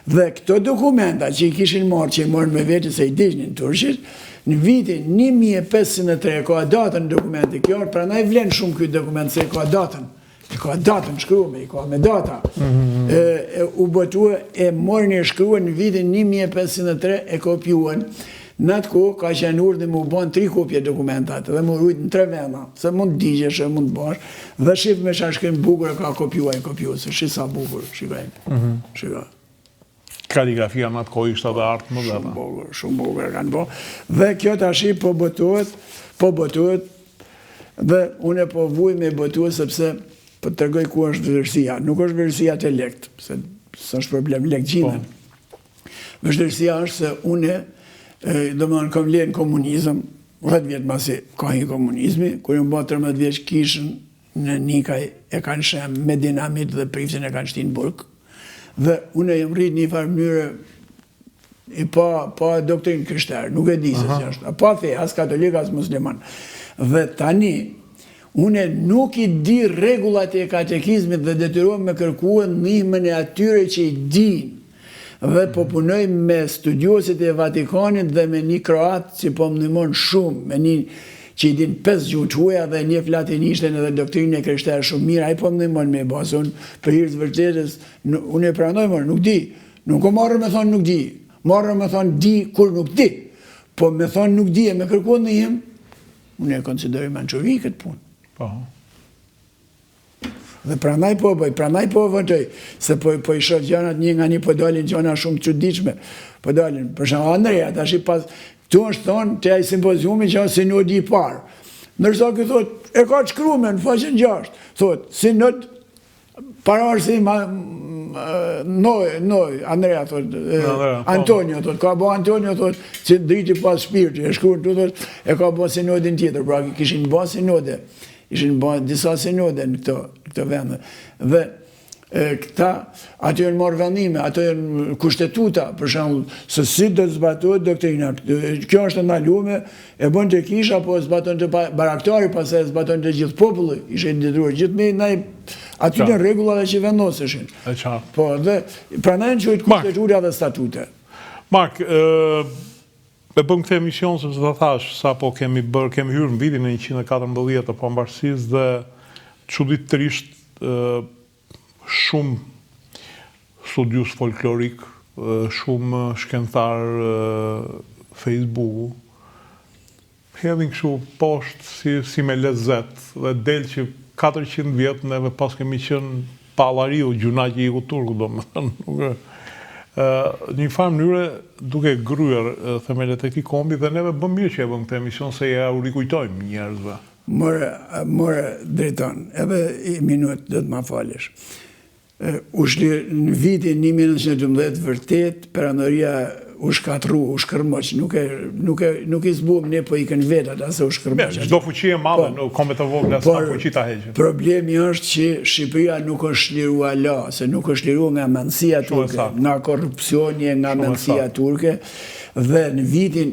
dhe këto dokumenta që i kishin marrë, që i morën me vetë se i dishnin turqit, në vitin 1503, ka datën dokumenti kjo, prandaj vlen shumë ky dokument se ka datën. I ka datën shkruame, i ka me data. U botua e morën e shkruan në vitin 1503 e kopjuan. Në atë kohë ka qenë urdhë më u bën 3 kopje dokumentat dhe më rujt në 3 venda, se mund digjesh, mund bash, dhe shif me çfarë shkrim bukur e ka kopjuar, se shi sa bukur, shikoj. Kaligrafia në atë kohë ishte edhe artë më dhe. Shumë bukur kanë bërë. Dhe kjo tash po botohet Dhe unë po vuj me botua sepse po të tregoj ku është vështirësia. Nuk është vështirësia te lekt, se s'është problem lekt gjinën. Vështirësia është se unë domethënë kam lënë komunizëm, 10 vjet masi ka i komunizmi, kur unë bë 13 vjeç kishën në Nikaj e kanë shem me dinamit dhe priftin e kanë shtinë burg. Dhe unë jam rrit një farë mënyrë i pa doktrinë krishterë, nuk e di se si është. Pa fe, as katolik, as musliman. Dhe tani, unë nuk i di rregullat e katekizmit dhe detyrohem me kërkuar ndihmën e atyre që i din. Dhe po punoj me studiosit e Vatikanit dhe me një kroat që po më ndihmon shumë, me një që i din 5 gjuhë të huaja dhe një latinishtën edhe doktrinën e krishterë shumë mirë, ai po më ndihmon me bazë. Unë për hir të vërtetës, unë e pranoj, nuk di. Nuk o marrë me thonë nuk di. Marrë me thonë di kur nuk di. Po me thonë nuk di e me kërkuar ndihmë, unë e konsideroj mençuri këtë punë. Po. Dhe pranaj po vëntoj, se po i shoh gjanat një nga një po dalin gjana shumë çuditshme. Po dalin, për shembull Andrea, tash pas këtu është thonë te ai simpoziumi që është sinodi i parë. Ndërsa ky thotë e ka shkruar në faqen 6. Thotë sinod paravarësim Andrea thotë Antonio thotë ka bë Antonio thotë që driti pas shpirti, e shkruan thotë e ka bë sinodin tjetër, pra kishin bë sinode. Ishin bërë disa sinode në këto vende. Dhe këta, ato janë marrë vendime, ato janë kushtetuta, për shembull, se si do të zbatohet doktrina. Kjo është ndaluar, e bën te kisha, po zbaton te baraktari, pastaj zbaton te gjithë populli, ishin detyruar gjithë me ndaj aty në rregullat që vendoseshin. Po, dhe pranajnë që të kushtetura dhe statute. Mark, e bëm këtë emision sepse ta thash sa po kemi hyrë në vitin e 114 të pambarësisë dhe çuditërisht shumë studius folklorik, shumë shkencëtar Facebooku hedhin kështu poshtë si me lezet dhe del që 400 vjet neve pas kemi qenë pallariu, gjunaqi i turku, domethënë një farë mënyre duke gryer themelet e këtij kombi dhe neve bëm mirë që e bëm këtë emision se ja u rikujtojmë njerëzve. More drejton, edhe i minut do të ma falesh. Në vitin 1912 vërtet perandoria u shkatru, u shkërmoq, nuk i zbuam ne po ikën vetat, asë u shkërmoq. Çdo fuqi e madhe në kombet e vogla s'ka fuqi ta heqë. Problemi është që Shqipëria nuk është liruar la, se nuk është liruar nga mendësia turke, nga korrupsioni, nga mendësia turke, dhe në vitin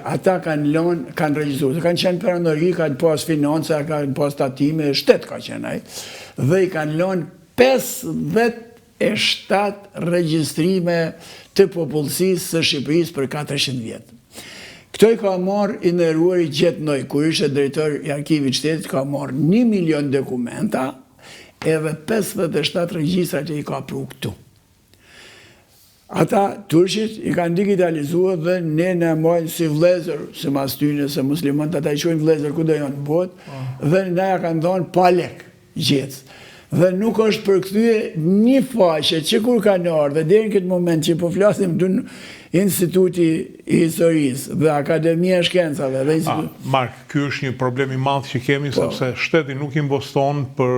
ata kanë regjistruar, kanë qenë perandori, kanë pas financa, kanë pas tatime, shtet ka qenë ai, dhe i kanë lënë 57 regjistrime të popullsisë së Shqipërisë për 400 vjetë. Këto i ka marrë i nderuar i Gjetnoj, kur ishte drejtor i Arkivit Shtetit, ka marrë 1 milion dokumenta, edhe 57 regjistra që i ka pru këtu. Ata turqit i kanë digitalizuar dhe ne në mojnë si vlezër, se mas tyne, se muslimant, ata i qojnë vlezër ku do janë në botë, dhe na ja kanë dhonë pa lek gjithë. Dhe nuk është përkthye një faqe që kur kanë ardhur dhe deri në këtë moment që po flasim në Instituti i Historisë dhe Akademia e Shkencave dhe Mark, ky është një problem i madh që kemi sepse shteti nuk investon për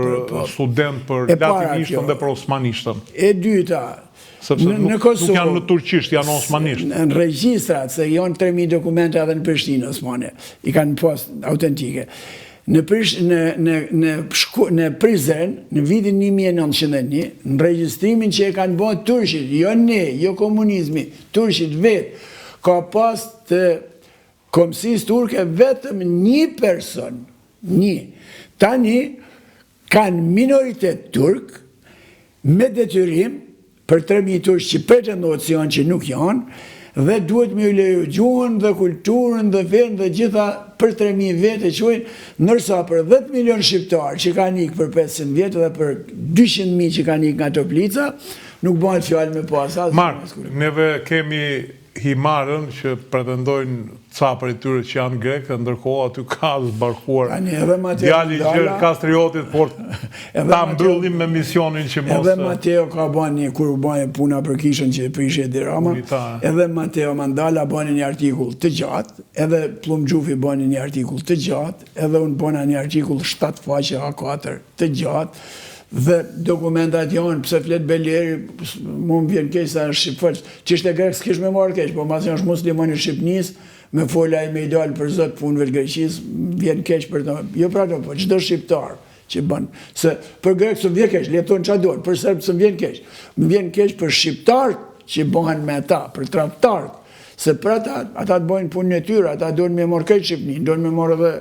student, për latinishtën dhe për osmanishtën. E dyta, sepse nuk janë në turqisht, janë osmanisht. Në regjistrat, se janë 3000 dokumente edhe në Prishtinë osmane, i kanë pas autentike. Në Prizren, në vitin 1901, në regjistrimin që e kanë bërë turqit, jo ne, jo komunizmi, turqit vetë, ka pas të Komësisë turke vetëm një person, një. Tani kanë minoritet turk me detyrim për 3000 turq që pretendohet se janë që nuk janë, dhe duhet me leju gjuhën dhe kulturën dhe fen dhe gjitha për 3000 vjetë e qojnë, nërsa për 10 milion shqiptarë që kanë ikë për 500 vjetë dhe për 200.000 që kanë ikë nga Toplica, nuk bëhet fjallë me pasat. Mark, neve kemi himarën që pretendojnë ca për i tyre që janë grekë, ndërkohë aty ka zbarkuar djali gjërë kastriotit, por ta mbyllim me misionin që mos... Edhe Mateo ka bani, kur u bani puna për kishën që prishe Edi Rama, edhe Mateo Mandala bani një artikull të gjatë, edhe Plum Gjufi bani një artikull të gjatë, edhe unë bana një artikull 7 faqe A4 të gjatë, dhe dokumentat janë, pëse flet Belieri, mu më vjen keq sa është Shqipëfaqës, që ishte grek s'kish me marrë keq, po mas janë muslimon i Shqipnis, me fola i me ideal për zot punëve të Greqis, vjen keq për të... Jo pra të po, çdo shqiptar që bën, se për grek së vjen keq, leton qa dojnë, për serb së vjen keq. Më vjen keq për shqiptarët që bëhen me ta, për tradhtarët, se për ata të bojnë punën e tyre, ata dojnë me marrë keq Shqipnin, dojnë me marrë edhe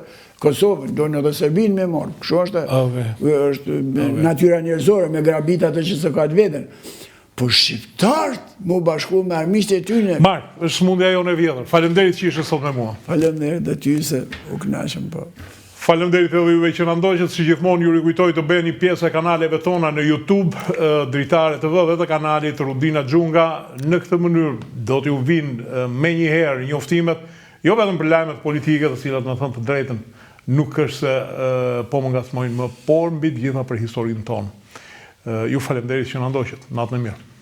Kosovën, dojnë edhe Serbin me marrë, kështu është natyra njerëzore, me grabit atë që se ka të veten. Po shqiptarët mu bashku me armisht e tyne. Mark, është smundja jo në vjetër. Falemderit që ishe sot me mua. Falemderit dhe ty se u knashëm po. Falemderit edhe juve që në ndoqët, si gjithmonë ju rikujtoj të bëni pjesë e kanaleve tona në YouTube, Dritare TV dhe të kanalit Rudina Xhunga. Në këtë mënyrë do t'ju vinë me njëherë njoftimet, jo vetëm për lajmet politike të cilat në thënë të drejtën, nuk është se po më ngacmojnë më, por mbi të gjitha për historinë tonë. Ju falemderit që në ndoqët. Natë në mirë.